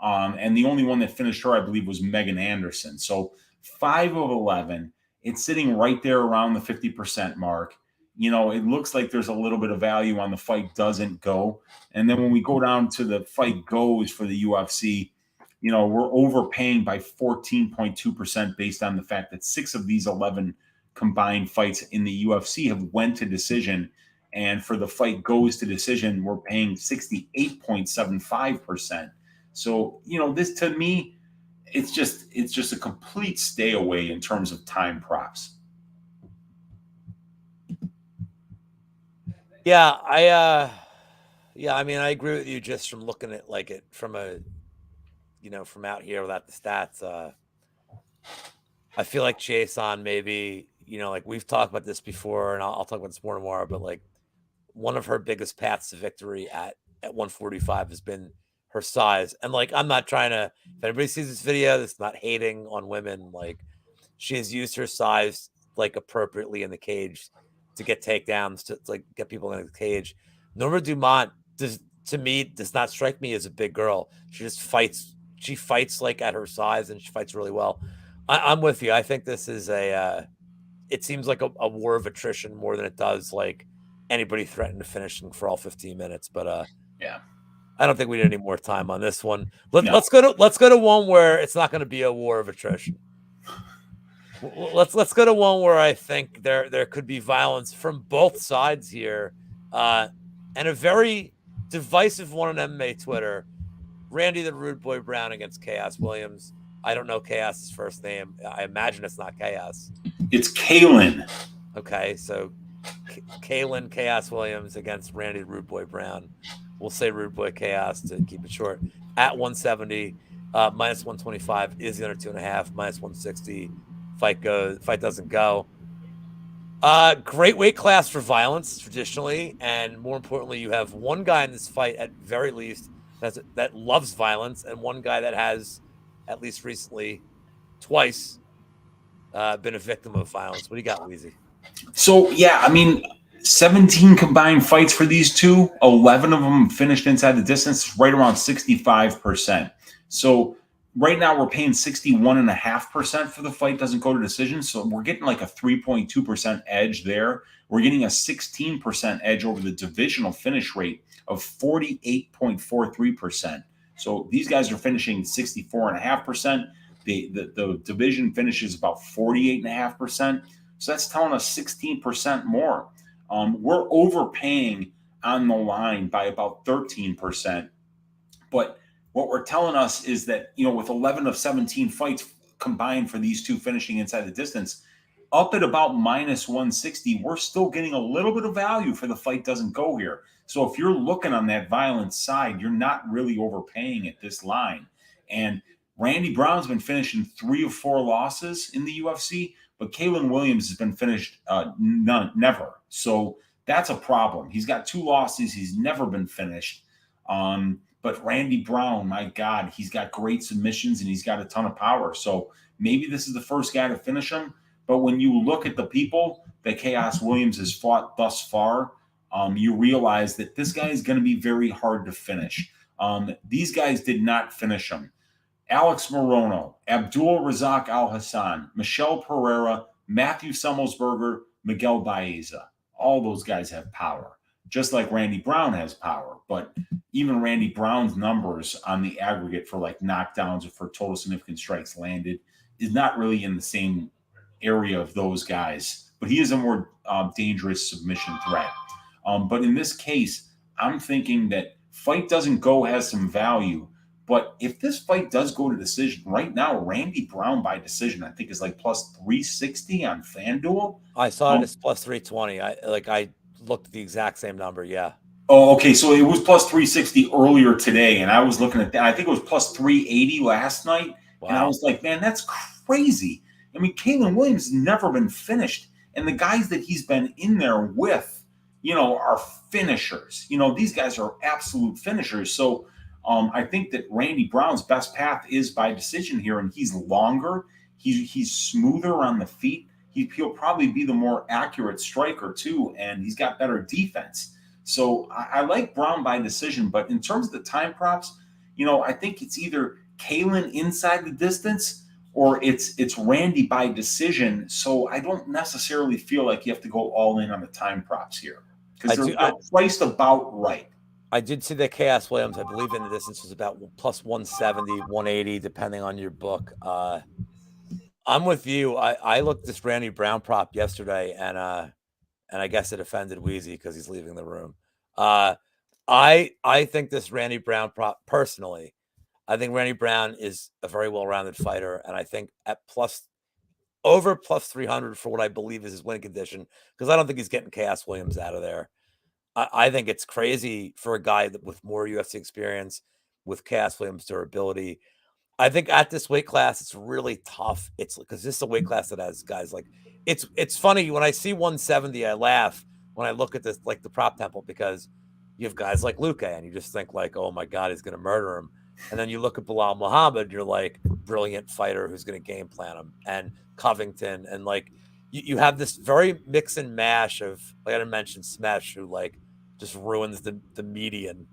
And the only one that finished her, I believe, was Megan Anderson. So 5 of 11. It's sitting right there around the 50% mark. It looks like there's a little bit of value on the fight doesn't go. And then when we go down to the fight goes for the UFC, we're overpaying by 14.2% based on the fact that 6 of these 11 combined fights in the UFC have went to decision, and for the fight goes to decision, we're paying 68.75%. So this, to me, it's just a complete stay away in terms of time props. Yeah, I mean, I agree with you just from looking at it from from out here without the stats. I feel like Chiasson maybe, we've talked about this before, and I'll talk about this more tomorrow, but one of her biggest paths to victory at 145 has been her size. And I'm not trying to, if anybody sees this video that's not hating on women, she has used her size appropriately in the cage to get takedowns, to get people in the cage. Norma Dumont does not strike me as a big girl. She just fights. She fights at her size, and she fights really well. I'm with you. I think this is it seems like a war of attrition more than it does anybody threatening to finish for all 15 minutes. But yeah, I don't think we need any more time on this one. Let's go to one where it's not going to be a war of attrition. Let's go to one where I think there could be violence from both sides here, and a very divisive one on MMA Twitter. Randy the Rude Boy Brown against Khaos Williams. I don't know Khaos' first name. I imagine it's not Khaos. It's Kalen. Okay, so Kalen Khaos Williams against Randy the Rude Boy Brown. We'll say Rude Boy Khaos to keep it short. At 170, minus 125 is the under 2.5. Minus 160, fight doesn't go. Great weight class for violence traditionally, and more importantly, you have one guy in this fight at very least that loves violence, and one guy that has, at least recently, twice been a victim of violence. What do you got, Weezy? So, yeah, I mean, 17 combined fights for these two, 11 of them finished inside the distance, right around 65%. So, right now we're paying 61.5% for the fight doesn't go to decision. So, we're getting like a 3.2% edge there. We're getting a 16% edge over the divisional finish rate of 48.43%. So, these guys are finishing 64.5%. The division finishes about 48.5%. So that's telling us 16% more. We're overpaying on the line by about 13%. But what we're telling us is that, with 11 of 17 fights combined for these two finishing inside the distance, up at about minus 160, we're still getting a little bit of value for the fight doesn't go here. So if you're looking on that violence side, you're not really overpaying at this line. And Randy Brown's been finishing 3 of 4 losses in the UFC. But Kalen Williams has been finished never. So that's a problem. He's got 2 losses. He's never been finished. But Randy Brown, my God, he's got great submissions and he's got a ton of power. So maybe this is the first guy to finish him. But when you look at the people that Khaos Williams has fought thus far, you realize that this guy is going to be very hard to finish. These guys did not finish him. Alex Morono, Abdul Razak Al Hassan, Michelle Pereira, Matthew Semmelsberger, Miguel Baeza. All those guys have power, just like Randy Brown has power. But even Randy Brown's numbers on the aggregate for like knockdowns or for total significant strikes landed is not really in the same area of those guys. But he is a more dangerous submission threat. But in this case, I'm thinking that fight doesn't go has some value. But if this fight does go to decision, right now, Randy Brown by decision, I think is like plus 360 on FanDuel. I saw it as plus 320. I looked at the exact same number. Yeah. Oh, okay. So it was plus 360 earlier today, and I was looking at that. I think it was plus 380 last night. Wow. And I was like, man, that's crazy. I mean, Kalen Williams has never been finished. And the guys that he's been in there with, are finishers. These guys are absolute finishers. So I think that Randy Brown's best path is by decision here, and he's longer. He's smoother on the feet. He'll probably be the more accurate striker too, and he's got better defense. So I like Brown by decision, but in terms of the time props, I think it's either Kalen inside the distance or it's Randy by decision. So I don't necessarily feel like you have to go all in on the time props here because they're priced about right. I did see that Khaos Williams, I believe in the distance, was about plus 170, 180, depending on your book. I'm with you. I looked at this Randy Brown prop yesterday, and I guess it offended Weezy because he's leaving the room. I think this Randy Brown prop, personally, I think Randy Brown is a very well-rounded fighter, and I think at over plus 300 for what I believe is his winning condition, because I don't think he's getting Khaos Williams out of there. I think it's crazy for a guy with more UFC experience, with Khaos Williams' durability. I think at this weight class, it's really tough. It's because this is a weight class that has guys like it's funny when I see 170, I laugh when I look at this, like the prop temple, because you have guys like Luque and you just think like, oh my God, he's going to murder him. And then you look at Bilal Muhammad, you're like, brilliant fighter who's going to game plan him, and Covington. And like, you have this very mix and mash of, like I didn't mention Smesh, who like just ruins the median.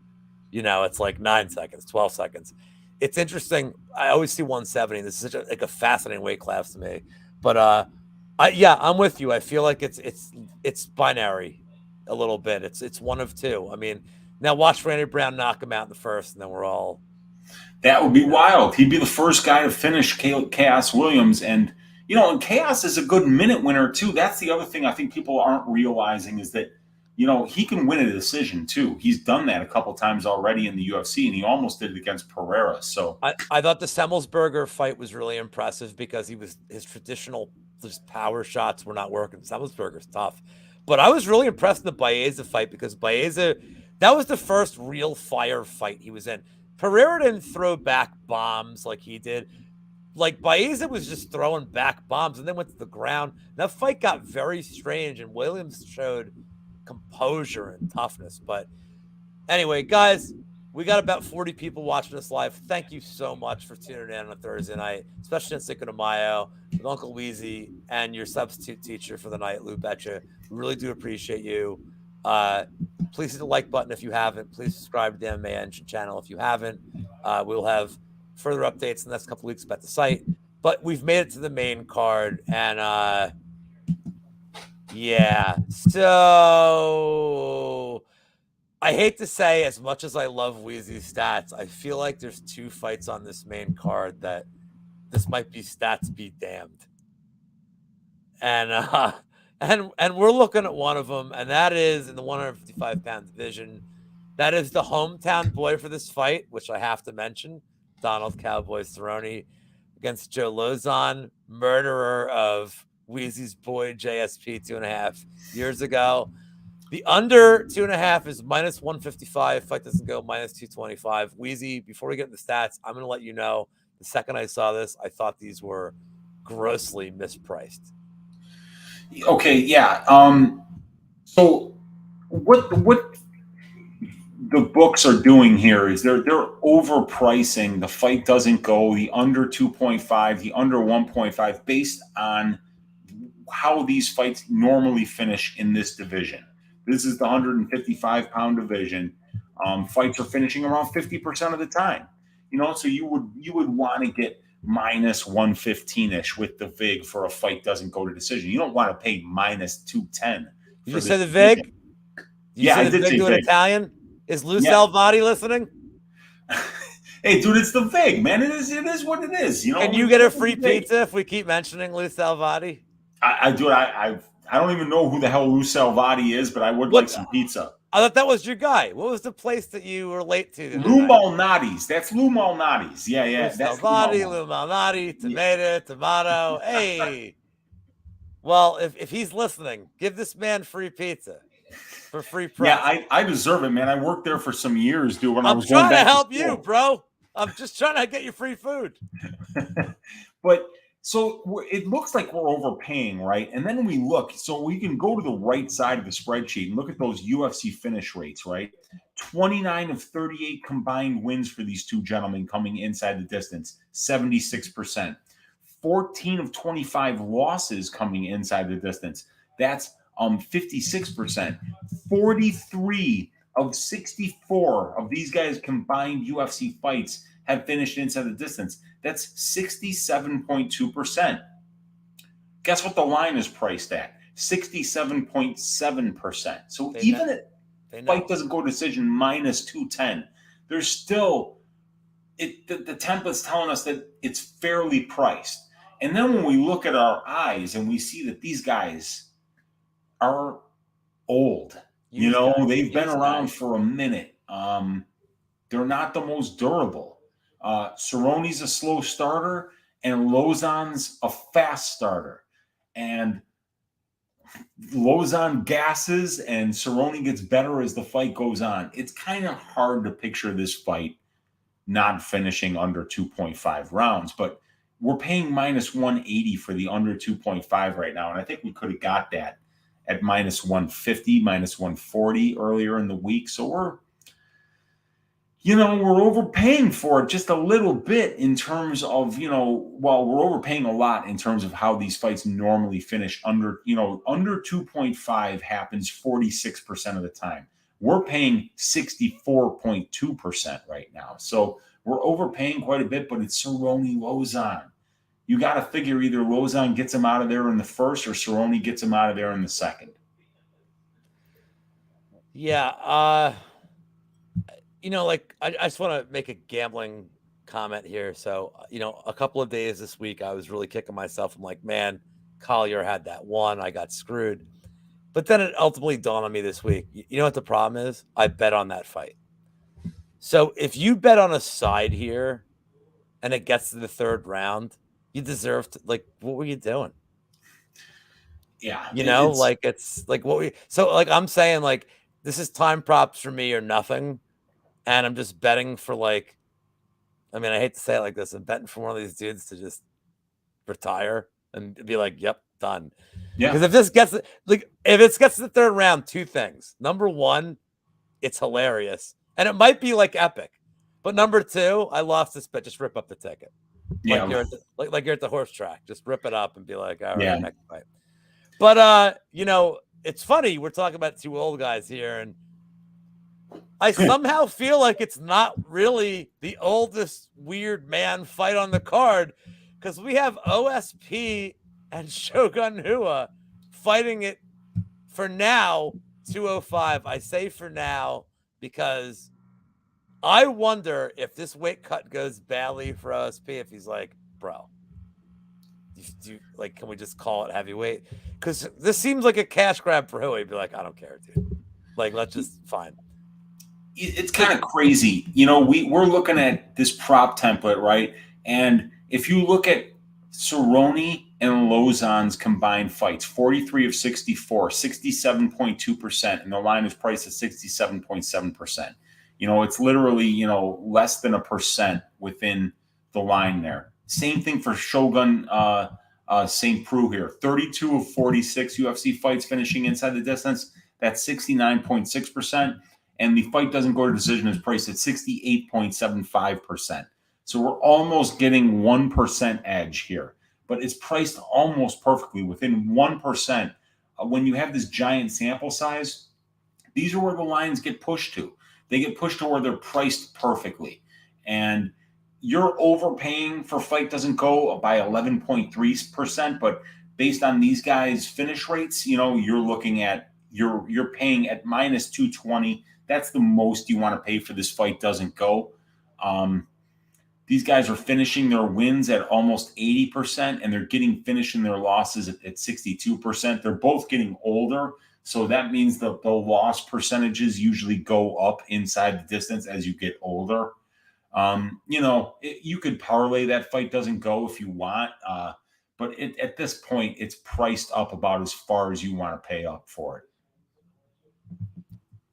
It's like 9 seconds, 12 seconds. It's interesting. I always see 170. This is such a fascinating weight class to me. But I'm with you. I feel like it's binary a little bit. It's one of two. I mean, now watch Randy Brown knock him out in the first, and then we're all. That would be wild. He'd be the first guy to finish Khaos Williams, and Khaos is a good minute winner too. That's the other thing I think people aren't realizing is that. He can win a decision too. He's done that a couple times already in the UFC, and he almost did it against Pereira. So I thought the Semmelsberger fight was really impressive because his traditional power shots were not working. Semmelsberger's tough, but I was really impressed in the Baeza fight because Baeza, that was the first real fire fight he was in. Pereira didn't throw back bombs like he did. like Baeza was just throwing back bombs and then went to the ground. That fight got very strange, and Williams showed composure and toughness. But anyway, guys, we got about 40 people watching us live. Thank you so much for tuning in on a Thursday night, especially on Cinco de Mayo with Uncle Weezy and your substitute teacher for the night, Lou Betcha. We really do appreciate you. Please hit the like button if you haven't. Please subscribe to the MMA Engine channel if you haven't. We'll have further updates in the next couple weeks about the site. But we've made it to the main card, and yeah. So I hate to say, as much as I love Weezy's stats, I feel like there's 2 fights on this main card that this might be stats be damned. And we're looking at one of them, and that is in the 155-pound division. That is the hometown boy for this fight, which I have to mention, Donald Cowboy Cerrone against Joe Lauzon, murderer of Weezy's boy JSP 2.5 years ago. The under 2.5 is minus 155. Fight doesn't go minus 225. Weezy, before we get into the stats, I'm going to let you know, the second I saw this, I thought these were grossly mispriced. Okay, yeah. So what the books are doing here is they're overpricing. The fight doesn't go, the under 2.5, the under 1.5, based on how these fights normally finish in this division. This is the 155-pound division. Fights are finishing around 50% of the time. So you would want to get minus 115-ish with the VIG for a fight doesn't go to decision. You don't want to pay minus 210. Did you say the VIG? Yeah, I did say VIG. Italian? Is Lou Salvati listening? Hey, dude, it's the VIG, man. It is what it is. Can you get a free pizza if we keep mentioning Lou Salvati? I do. I don't even know who the hell Lou Salvati is, but I would like some pizza. I thought that was your guy. What was the place that you were late to? Lou Malnati's. That's Lou Malnati's. Yeah. Lou Salvati, Lou Malnati, tomato. Hey. Well, if he's listening, give this man free pizza for free price. Yeah, I deserve it, man. I worked there for some years, dude. When I was trying to help you, bro. I'm just trying to get you free food. But so it looks like we're overpaying, right? And then we look, so we can go to the right side of the spreadsheet and look at those UFC finish rates, right? 29 of 38 combined wins for these two gentlemen coming inside the distance, 76%. 14 of 25 losses coming inside the distance, that's 56%. 43 of 64 of these guys' combined UFC fights have finished inside the distance. That's 67.2%. Guess what the line is priced at? 67.7%. So even if the fight doesn't go decision minus 210, there's still the template's telling us that it's fairly priced. And then when we look at our eyes and we see that these guys are old, they've been around for a minute. They're not the most durable. Cerrone's a slow starter and Lauzon's a fast starter. And Lauzon gasses and Cerrone gets better as the fight goes on. It's kind of hard to picture this fight not finishing under 2.5 rounds, but we're paying minus 180 for the under 2.5 right now. And I think we could have got that at minus 150, minus 140 earlier in the week. So we're overpaying for it just a little bit in terms of, we're overpaying a lot in terms of how these fights normally finish under 2.5 happens 46% of the time. We're paying 64.2% right now. So we're overpaying quite a bit, but it's Cerrone Lauzon. You got to figure either Lauzon gets him out of there in the first or Cerrone gets him out of there in the second. Yeah. I just want to make a gambling comment here. So, a couple of days this week, I was really kicking myself. I'm like, man, Collier had that one. I got screwed. But then it ultimately dawned on me this week. You know what the problem is? I bet on that fight. So if you bet on a side here and it gets to the third round, you deserve to, what were you doing? Yeah. I'm saying, this is time props for me or nothing. And I'm just betting for I mean, I hate to say it like this. I'm betting for one of these dudes to just retire and be like, "Yep, done." Yeah. Because if this gets if it gets to the third round, two things. Number one, it's hilarious, and it might be like epic. But number two, I lost this bet. Just rip up the ticket. Yeah. Like you're at the horse track. Just rip it up and be like, all right, Yeah. next fight. But it's funny. We're talking about two old guys here, and I somehow feel like it's not really the oldest weird man fight on the card, because we have OSP and Shogun Rua fighting it for now, 205. I say for now because I wonder if this weight cut goes badly for OSP, if he's like, bro, can we just call it heavyweight? Because this seems like a cash grab for Rua. He'd be like, I don't care, dude. Let's just fine. It's kind of crazy. We're looking at this prop template, right? And if you look at Cerrone and Lauzon's combined fights, 43 of 64, 67.2%, and the line is priced at 67.7%. It's literally, less than 1% within the line there. Same thing for Shogun St. Preux here. 32 of 46 UFC fights finishing inside the distance. That's 69.6%. And the fight doesn't go to decision is priced at 68.75%. So we're almost getting 1% edge here. But it's priced almost perfectly within 1%. When you have this giant sample size, these are where the lines get pushed to. They get pushed to where they're priced perfectly. And you're overpaying for fight doesn't go by 11.3%. But based on these guys' finish rates, you're looking at, you're paying at minus 220. That's the most you want to pay for this fight doesn't go. These guys are finishing their wins at almost 80%, and they're finishing their losses at 62%. They're both getting older, so that means the loss percentages usually go up inside the distance as you get older. You could parlay that fight doesn't go if you want, but at this point, it's priced up about as far as you want to pay up for it.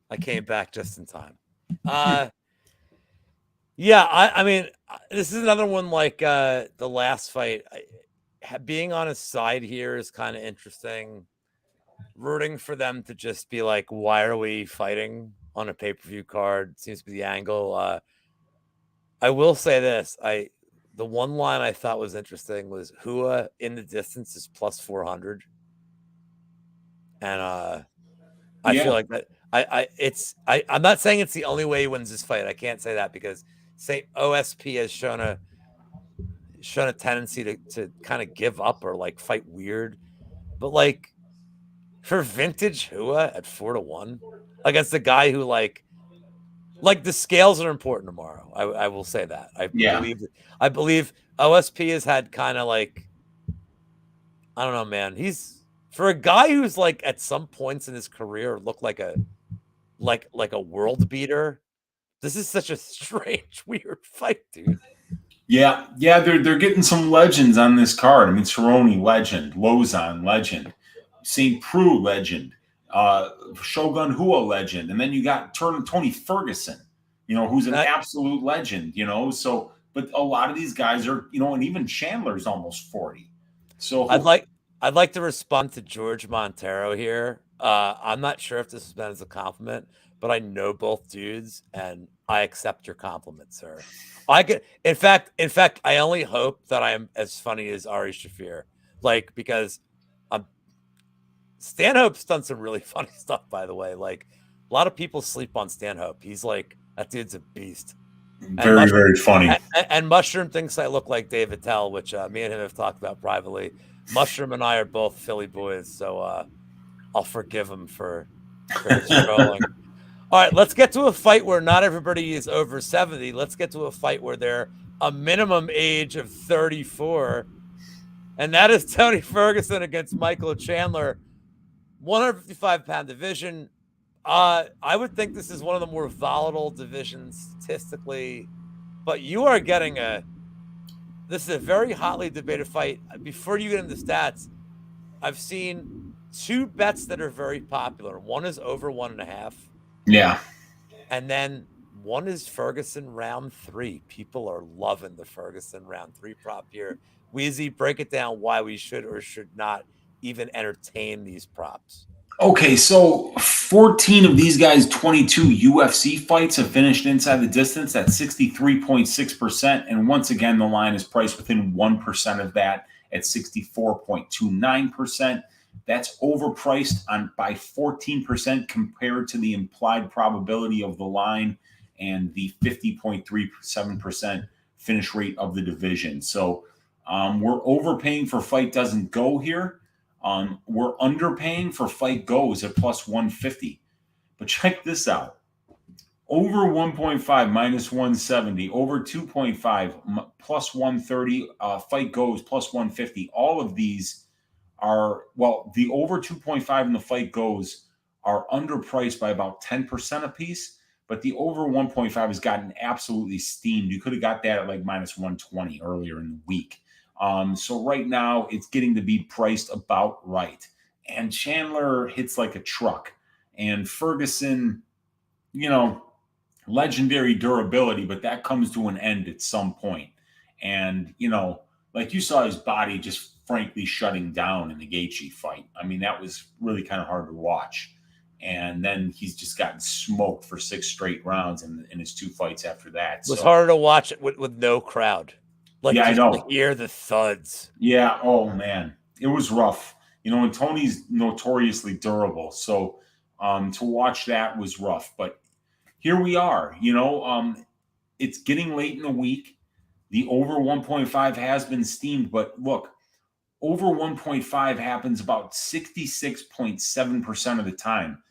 I came back just in time. Yeah, I mean, this is another one like the last fight. Being on his side here is kind of interesting. Rooting for them to just be like, why are we fighting on a pay-per-view card? Seems to be the angle. I will say this. The one line I thought was interesting was Rua in the distance is plus 400. And I feel like that I'm not saying it's the only way he wins this fight. I can't say that because OSP has shown a tendency to kind of give up or like fight weird. But for vintage Rua at 4-1 against the guy who like the scales are important tomorrow. I will say that. I believe OSP has had kind of I don't know, man. He's for a guy who's at some points in his career looked like a world beater. This is such a strange, weird fight, dude. Yeah, they're getting some legends on this card. I mean, Cerrone, legend. Lauzon, legend. St. Preux, legend. Shogun Rua, legend. And then you got Tony Ferguson, who's an absolute legend, So, but a lot of these guys are, and even Chandler's almost 40. So I'd like to respond to George Montero here. I'm not sure if this is meant as a compliment, but I know both dudes, and I accept your compliment, sir. In fact, I only hope that I am as funny as Ari Shafir, because Stanhope's done some really funny stuff, by the way. A lot of people sleep on Stanhope. He's that dude's a beast. Very, very funny. And Mushroom thinks I look like David Tell, which me and him have talked about privately. Mushroom and I are both Philly boys, so I'll forgive him for his trolling. All right, let's get to a fight where not everybody is over 70. Let's get to a fight where they're a minimum age of 34. And that is Tony Ferguson against Michael Chandler. 155-pound division. I would think this is one of the more volatile divisions statistically. But you are getting this is a very hotly debated fight. Before you get into stats, I've seen two bets that are very popular. One is over 1.5. Yeah. And then one is Ferguson round 3. People are loving the Ferguson round 3 prop here. Weezy, break it down why we should or should not even entertain these props. Okay, so 14 of these guys' 22 UFC fights have finished inside the distance at 63.6%. And once again, the line is priced within 1% of that at 64.29%. That's overpriced by 14% compared to the implied probability of the line and the 50.37% finish rate of the division. So we're overpaying for Fight Doesn't Go here. We're underpaying for Fight Goes at plus 150. But check this out. Over 1.5 minus 170, over 2.5 plus 130, Fight Goes plus 150. All of these are, well, the over 2.5 and the Fight Goes are underpriced by about 10% a piece, but the over 1.5 has gotten absolutely steamed. You could have got that at like minus 120 earlier in the week. So right now it's getting to be priced about right. And Chandler hits like a truck. And Ferguson, legendary durability, but that comes to an end at some point. And, like you saw his body just frankly shutting down in the Gaethje fight. I mean, that was really kind of hard to watch. And then he's just gotten smoked for 6 straight rounds in his 2 fights after that. It was harder to watch it with no crowd. Like, yeah, I know. To hear the thuds. Yeah. Oh man, it was rough. And Tony's notoriously durable, so to watch that was rough. But here we are. It's getting late in the week. The over 1.5 has been steamed, but look, over 1.5 happens about 66.7% of the time.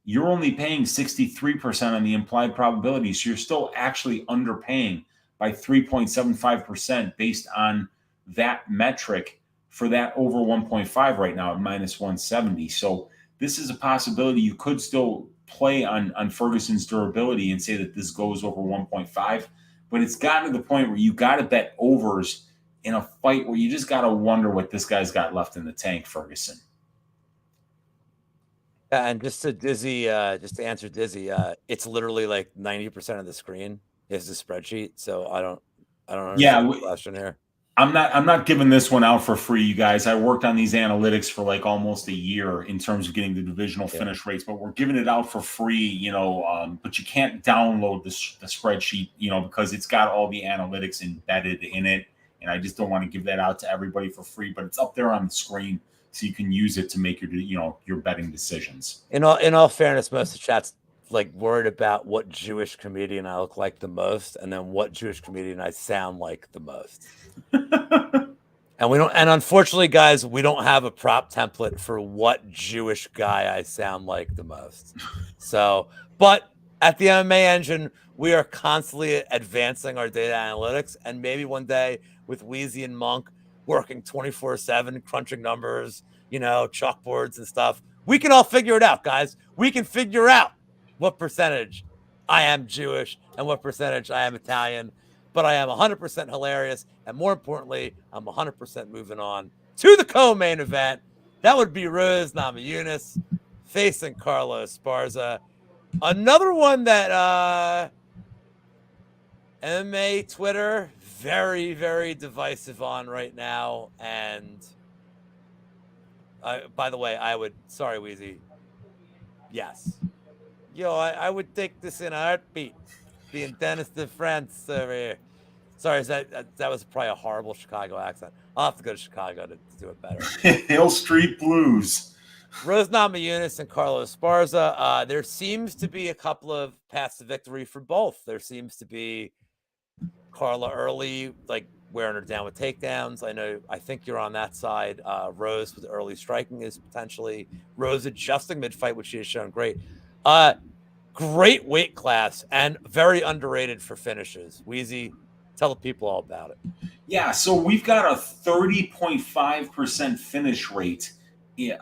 You're only paying 63% on the implied probability, so you're still actually underpaying by 3.75% based on that metric for that over 1.5 right now at minus 170. So this is a possibility. You could still play on Ferguson's durability and say that this goes over 1.5, but it's gotten to the point where you got to bet overs in a fight where you just got to wonder what this guy's got left in the tank, Ferguson. And just to answer Dizzy, it's literally like 90% of the screen is the spreadsheet. So I don't understand the question here. I'm not giving this one out for free, you guys. I worked on these analytics for like almost a year in terms of getting the divisional finish rates, but we're giving it out for free, but you can't download the spreadsheet, because it's got all the analytics embedded in it. And I just don't want to give that out to everybody for free, but it's up there on the screen so you can use it to make your betting decisions. In all fairness, most of the chat's like worried about what Jewish comedian I look like the most, and then what Jewish comedian I sound like the most. And unfortunately, guys, we don't have a prop template for what Jewish guy I sound like the most. So, but at the MMA Engine, we are constantly advancing our data analytics, and maybe one day with Weezy and Monk working 24/7, crunching numbers, chalkboards and stuff, we can all figure it out, guys. We can figure out what percentage I am Jewish and what percentage I am Italian. But I am 100% hilarious. And more importantly, I'm 100% moving on to the co-main event. That would be Rose Namajunas facing Carla Esparza. Another one that MMA Twitter, very, very divisive on right now. And by the way, sorry, Weezy. Yes. I would take this in a heartbeat. Being Dennis de France over here. Sorry, that was probably a horrible Chicago accent. I'll have to go to Chicago to do it better. Hill Street Blues. Rose Namajunas and Carla Esparza. There seems to be a couple of paths to victory for both. There seems to be Carla early, like wearing her down with takedowns. I think you're on that side. Rose with early striking is potentially Rose adjusting mid-fight, which she has shown great. Great weight class and very underrated for finishes. Weezy, tell the people all about it. Yeah, so we've got a 30.5% finish rate in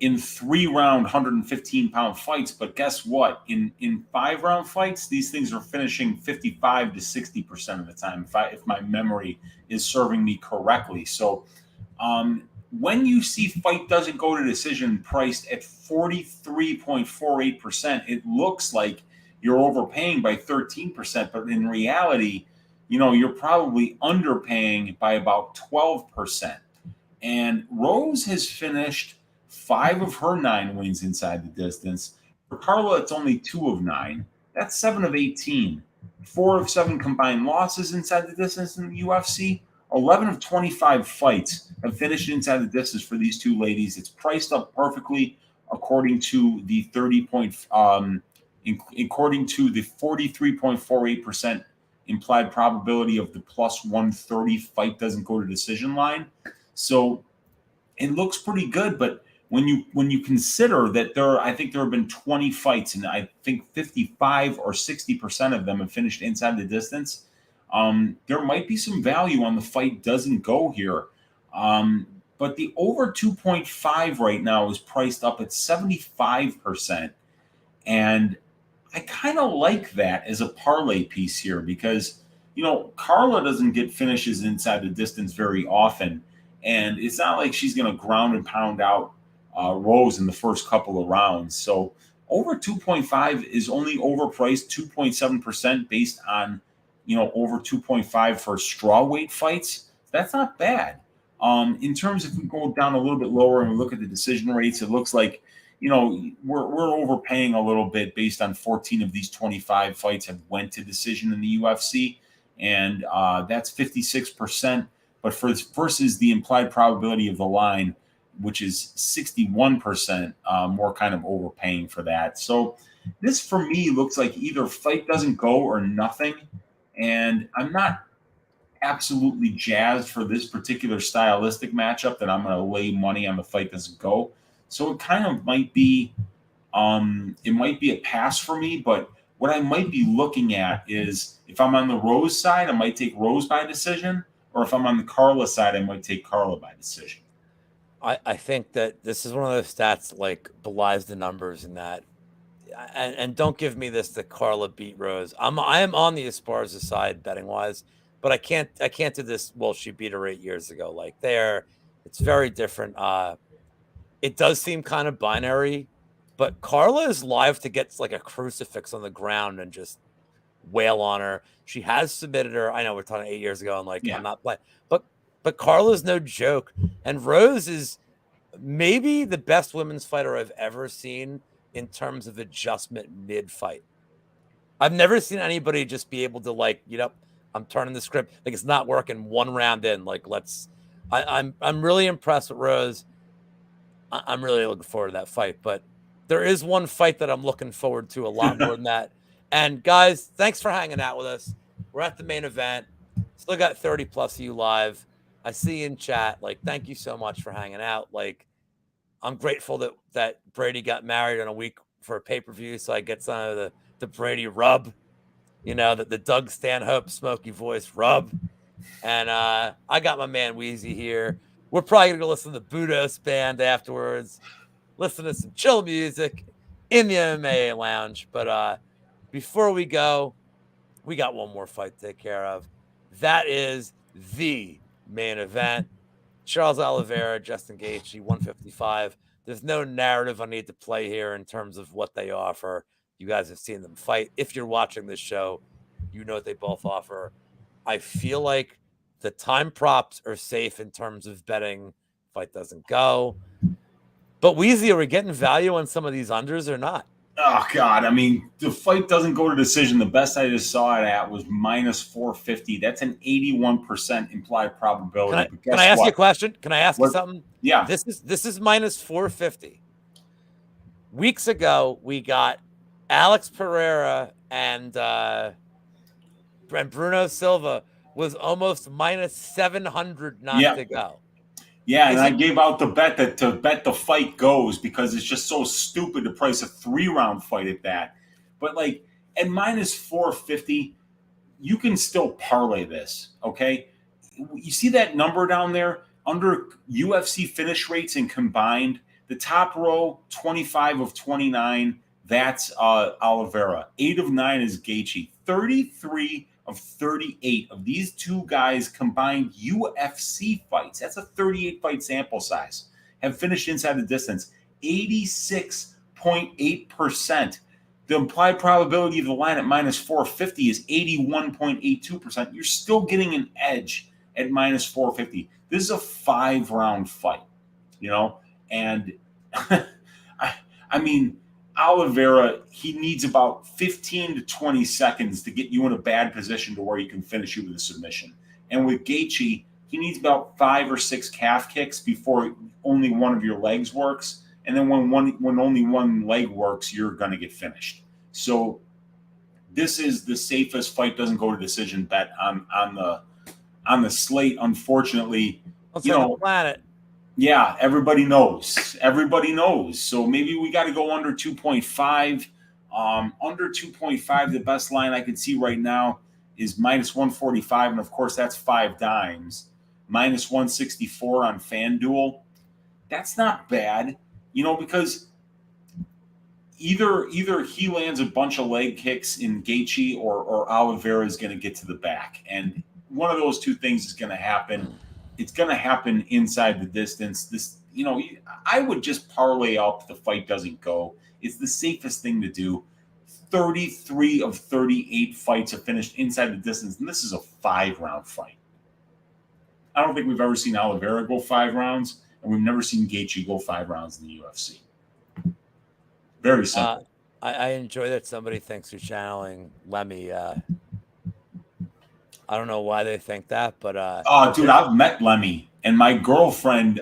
3-round, 115-pound fights. But guess what? In 5-round fights, these things are finishing 55 to 60% of the time, if my memory is serving me correctly. So when you see Fight Doesn't Go to Decision priced at 43.48%, it looks like you're overpaying by 13%, but in reality, you're probably underpaying by about 12%. And Rose has finished 5 of her 9 wins inside the distance. For Carla, it's only 2 of 9. That's 7 of 18. 4 of 7 combined losses inside the distance in the UFC. 11 of 25 fights have finished inside the distance for these two ladies. It's priced up perfectly according to the according to the 43.48% implied probability of the plus 130 fight doesn't go to decision line. So it looks pretty good, but when you consider that I think there have been 20 fights, and I think 55 or 60% of them have finished inside the distance, there might be some value on the fight doesn't go here. But the over 2.5 right now is priced up at 75%. And I kind of like that as a parlay piece here because, Carla doesn't get finishes inside the distance very often. And it's not like she's going to ground and pound out Rose in the first couple of rounds. So over 2.5 is only overpriced 2.7% based on, over 2.5 for strawweight fights. That's not bad. In terms of if we go down a little bit lower and we look at the decision rates, it looks like, we're overpaying a little bit based on 14 of these 25 fights have went to decision in the UFC. And that's 56%. But versus the implied probability of the line, which is 61%, more kind of overpaying for that. So this, for me, looks like either fight doesn't go or nothing. And I'm not absolutely jazzed for this particular stylistic matchup that I'm going to lay money on the fight doesn't go. So it kind of might be a pass for me. But what I might be looking at is if I'm on the Rose side, I might take Rose by decision. Or if I'm on the Carla side, I might take Carla by decision. I think that this is one of those stats like belies the numbers in that. And don't give me this that Carla beat Rose. I am on the Esparza side betting wise, but I can't do this. Well, she beat her 8 years ago. Like it's very different. It does seem kind of binary, but Carla is live to get like a crucifix on the ground and just wail on her. She has submitted her. I know we're talking 8 years ago, and I'm not playing, but Carla's no joke, and Rose is maybe the best women's fighter I've ever seen in terms of adjustment mid-fight. I've never seen anybody just be able to I'm turning the script, like it's not working one round in. I'm really impressed with Rose. I'm really looking forward to that fight, but there is one fight that I'm looking forward to a lot more than that. And guys, thanks for hanging out with us. We're at the main event. Still got 30 plus of you live. I see you in chat. Thank you so much for hanging out. I'm grateful that Brady got married in a week for a pay-per-view, so I get some of the Brady rub, the Doug Stanhope smoky voice rub. And I got my man Weezy here. We're probably going to listen to the Budos band afterwards, listen to some chill music in the MMA lounge. But before we go, we got one more fight to take care of. That is the main event. Charles Oliveira, Justin Gaethje, 155. There's no narrative I need to play here in terms of what they offer. You guys have seen them fight. If you're watching this show, you know what they both offer. I feel like the time props are safe in terms of betting fight doesn't go. But Weezy, are we getting value on some of these unders or not? Oh, God. I mean, the fight doesn't go to decision. The best I just saw it at was minus 450. That's an 81% implied probability. Can I ask you a question? Can I ask you something? Yeah. This is minus 450. Weeks ago, we got Alex Pereira and Bruno Silva was almost minus 700 not to go. Yeah, and I gave out the bet that to bet the fight goes because it's just so stupid to price a 3-round fight at that. But at minus 450, you can still parlay this, okay? You see that number down there under UFC finish rates and combined, the top row, 25 of 29, that's Oliveira. 8 of 9 is Gaethje. 33 of 38 of these two guys combined UFC fights, that's a 38-fight sample size, have finished inside the distance. 86.8% The implied probability of the line at minus 450 is 81.82%. You're still getting an edge at minus 450. This is a 5-round fight, and I mean, Oliveira, he needs about 15 to 20 seconds to get you in a bad position to where he can finish you with a submission. And with Gaethje, he needs about 5 or 6 calf kicks before only one of your legs works. And then when only one leg works, you're going to get finished. So this is the safest fight doesn't go to decision bet on the slate. Unfortunately, the planet. Yeah, everybody knows. Everybody knows. So maybe we got to go under 2.5. Under 2.5, the best line I can see right now is minus 145, and of course that's 5 dimes. Minus 164 on FanDuel. That's not bad. Because either he lands a bunch of leg kicks in Gaethje or Oliveira is going to get to the back. And one of those two things is going to happen. It's going to happen inside the distance. I would just parlay up the fight doesn't go. It's the safest thing to do. 33 of 38 fights are finished inside the distance, and this is a 5-round fight. I don't think we've ever seen Oliveira go 5 rounds. And we've never seen Gaethje go 5 rounds in the UFC. Very simple. I enjoy that somebody thinks you're channeling Lemmy. I don't know why they think that, but dude, I've met Lemmy, and my girlfriend's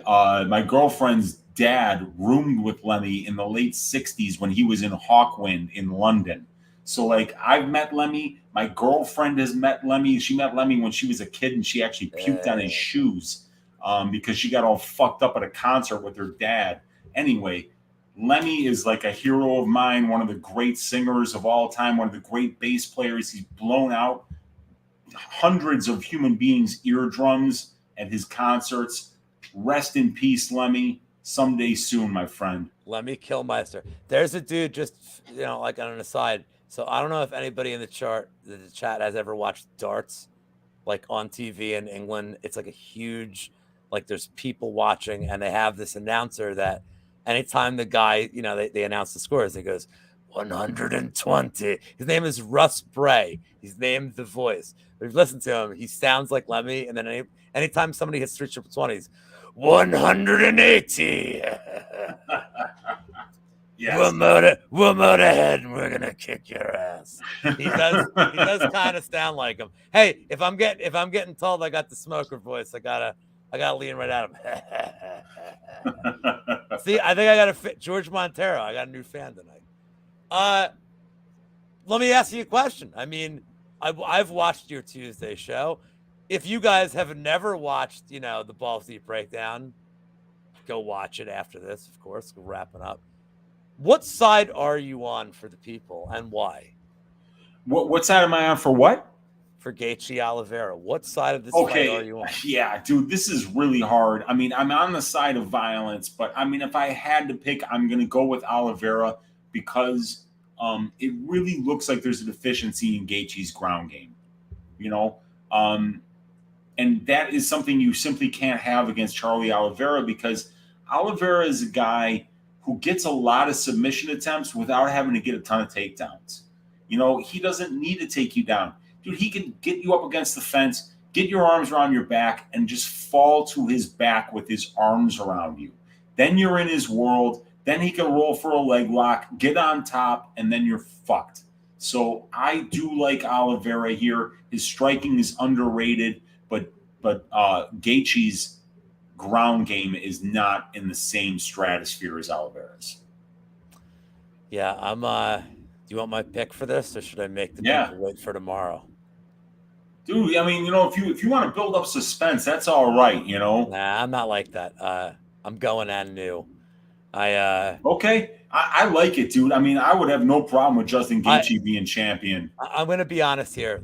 dad roomed with Lemmy in the late '60s when he was in Hawkwind in London. So, I've met Lemmy. My girlfriend has met Lemmy. She met Lemmy when she was a kid, and she actually puked on his shoes. Because she got all fucked up at a concert with her dad. Anyway, Lemmy is like a hero of mine, one of the great singers of all time, one of the great bass players. He's blown out hundreds of human beings' eardrums at his concerts. Rest in peace, Lemmy. Someday soon, my friend. Lemmy Killmeister. There's a dude, just, on an aside. So I don't know if anybody in the chat has ever watched darts, on TV in England. It's a huge... there's people watching, and they have this announcer that anytime the guy, they announce the scores, he goes 120. His name is Russ Bray. He's named The Voice. But if you listen to him, he sounds like Lemmy. And then anytime somebody hits 3 triple 20s, 180. Yes. We'll move ahead, and we're gonna kick your ass. He does kind of sound like him. Hey, if I'm getting told I got the smoker voice, I gotta lean right at him. See, I think I got to fit George Montero. I got a new fan tonight. Let me ask you a question. I mean, I've watched your Tuesday show. If you guys have never watched, the Balls Deep Breakdown, go watch it after this, of course. We're wrapping up. What side are you on for the people, and why? What side am I on for what? For Gaethje Oliveira. What side of this fight are you on? Yeah, dude, this is really hard. I mean, I'm on the side of violence, but I mean, if I had to pick, I'm going to go with Oliveira because it really looks like there's a deficiency in Gaethje's ground game, and that is something you simply can't have against Charlie Oliveira because Oliveira is a guy who gets a lot of submission attempts without having to get a ton of takedowns. He doesn't need to take you down. Dude, he can get you up against the fence, get your arms around your back, and just fall to his back with his arms around you. Then you're in his world. Then he can roll for a leg lock, get on top, and then you're fucked. So I do like Oliveira here. His striking is underrated, but Gaethje's ground game is not in the same stratosphere as Oliveira's. Yeah, I'm. Do you want my pick for this, or should I make the people wait for tomorrow? Dude, I mean, if you want to build up suspense, that's all right, Nah, I'm not like that. I'm going and new. Okay. I like it, dude. I mean, I would have no problem with Justin Gaethje being champion. I'm going to be honest here.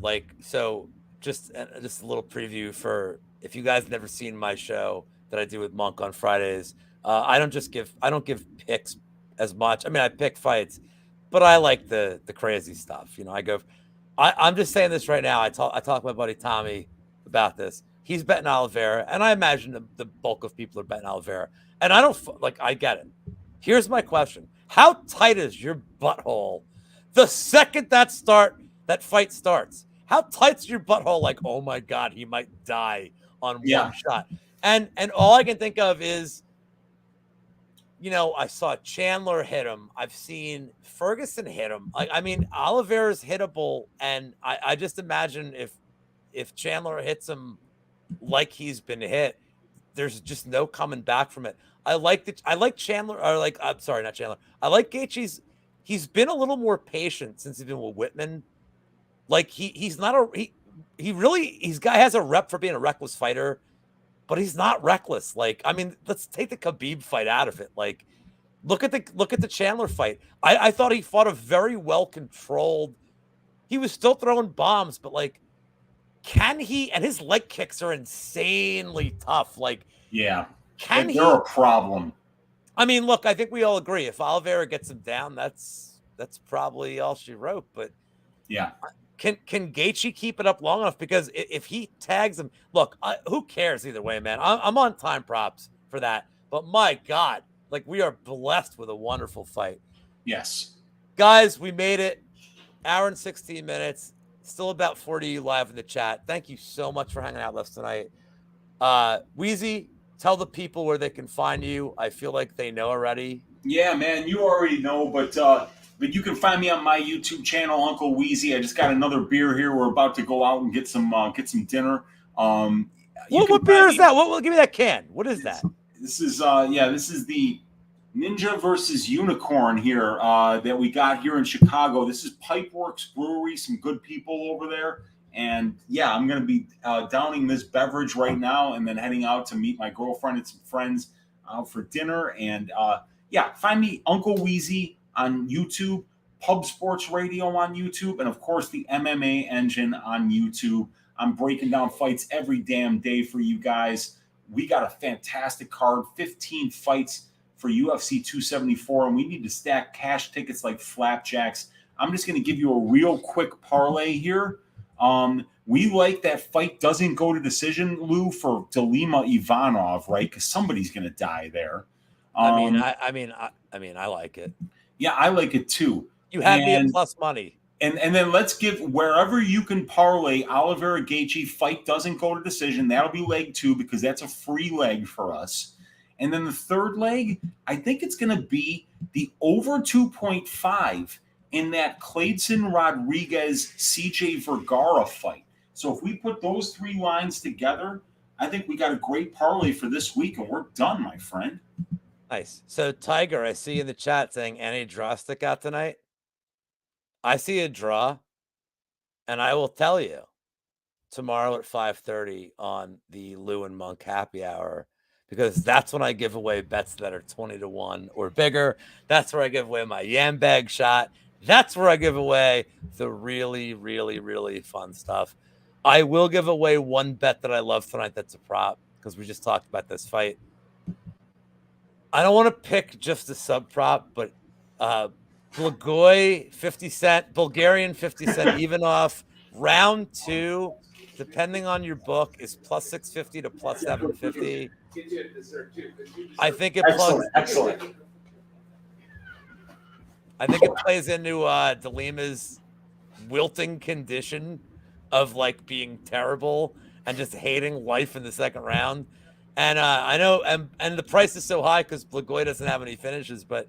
Just a little preview for if you guys never seen my show that I do with Monk on Fridays. I don't give picks as much. I mean, I pick fights, but I like the crazy stuff. I'm just saying this right now. I talk to my buddy Tommy about this. He's betting Oliveira, and I imagine the bulk of people are betting Oliveira. And I don't I get it. Here's my question: how tight is your butthole The second that fight starts, how tight's your butthole? Like, oh my God, he might die on one shot. And all I can think of is, I saw Chandler hit him. I've seen Ferguson hit him. I mean, Oliveira's hittable, and I just imagine if Chandler hits him like he's been hit, there's just no coming back from it. I like Chandler, or I'm sorry, not Chandler. I like Gaethje's. He's been a little more patient since he's been with Whitman. Like he's not he's guy has a rep for being a reckless fighter, but he's not reckless. Like, I mean, let's take the Khabib fight out of it. Like, look at the Chandler fight. I thought he fought a very well controlled. He was still throwing bombs, but like, can he? And his leg kicks are insanely tough. Like, yeah, they're a problem. I mean, look, I think we all agree if Oliveira gets him down, that's probably all she wrote. But yeah, can Gaethje keep it up long enough? Because if he tags him, look, who cares either way, man? I'm on time props for that. But my God, like, we are blessed with a wonderful fight. Yes, guys, we made it. Hour and 16 minutes. Still about 40 live in the chat. Thank you so much for hanging out with us tonight. Weezy, tell the people where they can find you. I feel like they know already. Yeah, man, you already know, but you can find me on my YouTube channel, Uncle Weezy. I just got another beer here. We're about to go out and get some dinner. What beer is that? What? Give me that can. What is that? This is the Ninja versus Unicorn here that we got here in Chicago. This is Pipeworks Brewery, some good people over there. And yeah, I'm going to be downing this beverage right now and then heading out to meet my girlfriend and some friends out for dinner. And find me Uncle Weezy on YouTube, Pub Sports Radio on YouTube, and of course the MMA Engine on YouTube. I'm breaking down fights every damn day for you guys. We got a fantastic card, 15 fights for UFC 274, and we need to stack cash tickets like flapjacks. I'm just going to give you a real quick parlay here. We like that fight doesn't go to decision, Lou, for Lima Ivanov, right? Because somebody's going to die there. I like it. Yeah, I like it too. You had me at plus money. And then let's give wherever you can parlay Oliveira Gaethje fight doesn't go to decision. That'll be leg 2 because that's a free leg for us. And then the third leg, I think it's going to be the over 2.5 in that Clayton Rodriguez CJ Vergara fight. So if we put those 3 lines together, I think we got a great parlay for this week, and we're done, my friend. Nice. So Tiger, I see in the chat saying any draw stick out tonight. I see a draw, and I will tell you tomorrow at 5:30 on the Lou and Monk happy hour, because that's when I give away bets that are 20-1 or bigger. That's where I give away my yam bag shot. That's where I give away the really, really, really fun stuff. I will give away one bet that I love tonight that's a prop, because we just talked about this fight. I don't want to pick just a sub prop, but Blagoy 50 cent, Bulgarian 50 cent, Ivanov, round 2, depending on your book, is plus 650 to plus 750. I think it excellent. I think it plays into Lima's wilting condition of like being terrible and just hating life in the second round. And I know, and the price is so high because Blagoy doesn't have any finishes, but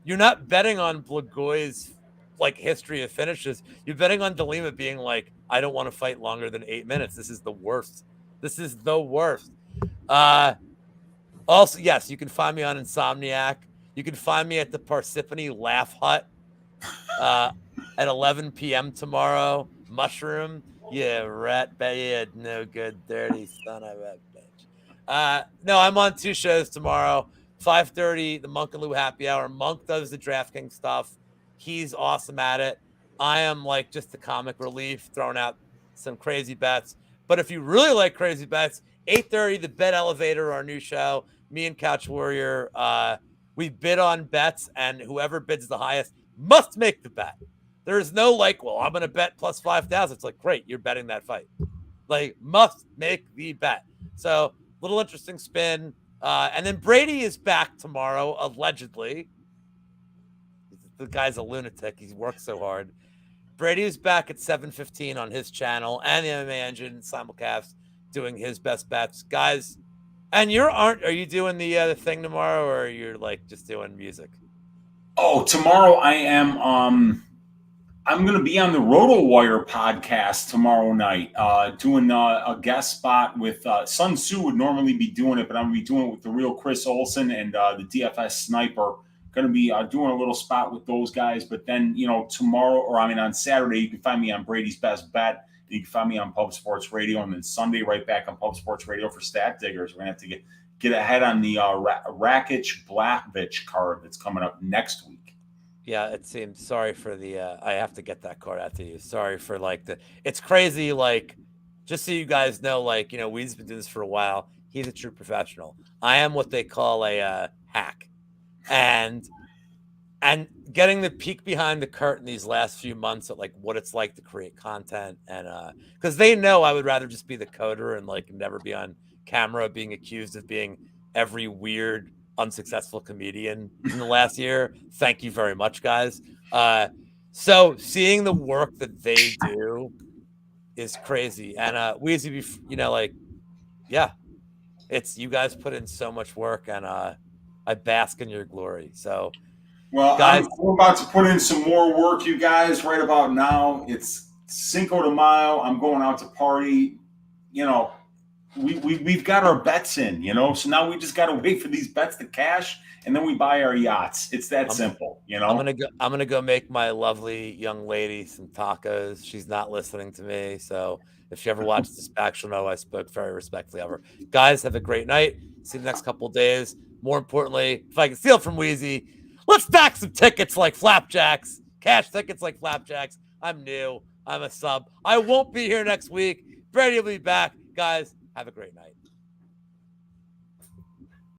you're not betting on Blagoy's like history of finishes. You're betting on Lima being like, I don't want to fight longer than 8 minutes. This is the worst. This is the worst. Also, yes, you can find me on Insomniac. You can find me at the Parsippany Laugh Hut at 11 p.m. tomorrow. Mushroom. Yeah, rat bad, no good, dirty son of a bitch. No, I'm on 2 shows tomorrow. 5:30, the Monk and Lou happy hour. Monk does the DraftKings stuff. He's awesome at it. I am like just the comic relief, throwing out some crazy bets. But if you really like crazy bets, 8:30, the Bet Elevator, our new show. Me and Couch Warrior, we bid on bets, and whoever bids the highest must make the bet. There is no like, well, I'm going to bet plus 5,000. It's like, great, you're betting that fight. Like, must make the bet. So, little interesting spin. And then Brady is back tomorrow, allegedly. The guy's a lunatic. He works so hard. Brady was back at 7:15 on his channel and the MMA Engine simulcast doing his best bets, guys. And are you doing the thing tomorrow, or you're like just doing music? Oh, tomorrow I am. I'm going to be on the RotoWire podcast tomorrow night, doing a guest spot with Sun Tzu would normally be doing it, but I'm going to be doing it with the real Chris Olsen and the DFS Sniper. Going to be doing a little spot with those guys. But then, tomorrow, on Saturday, you can find me on Brady's Best Bet. You can find me on Pub Sports Radio, and then Sunday right back on Pub Sports Radio for Stat Diggers. We're going to have to get ahead on the Rakic Blavich card that's coming up next week. Yeah, it seems. Sorry for the. I have to get that card out to you. Sorry for It's crazy. Just so you guys know, Weezy's been doing this for a while. He's a true professional. I am what they call a hack, and getting the peek behind the curtain these last few months at what it's like to create content, and because they know I would rather just be the coder and never be on camera, being accused of being every weird unsuccessful comedian in the last year. Thank you very much, guys. So seeing the work that they do is crazy. And Weezy, yeah, it's you guys put in so much work, and I bask in your glory. So, well, guys, we're about to put in some more work, you guys. Right about now, it's Cinco de Mayo. I'm going out to party. We've got our bets in, so now we just got to wait for these bets to cash, and then we buy our yachts. It's that simple, I'm gonna go make my lovely young lady some tacos. She's not listening to me, so if she ever watches this back, she'll know I spoke very respectfully of her. Guys, have a great night. See you the next couple of days. More importantly, if I can steal from Weezy, let's stack some tickets like flapjacks, cash tickets like flapjacks. I'm new. I'm a sub. I won't be here next week. Brady will be back, guys. Have a great night.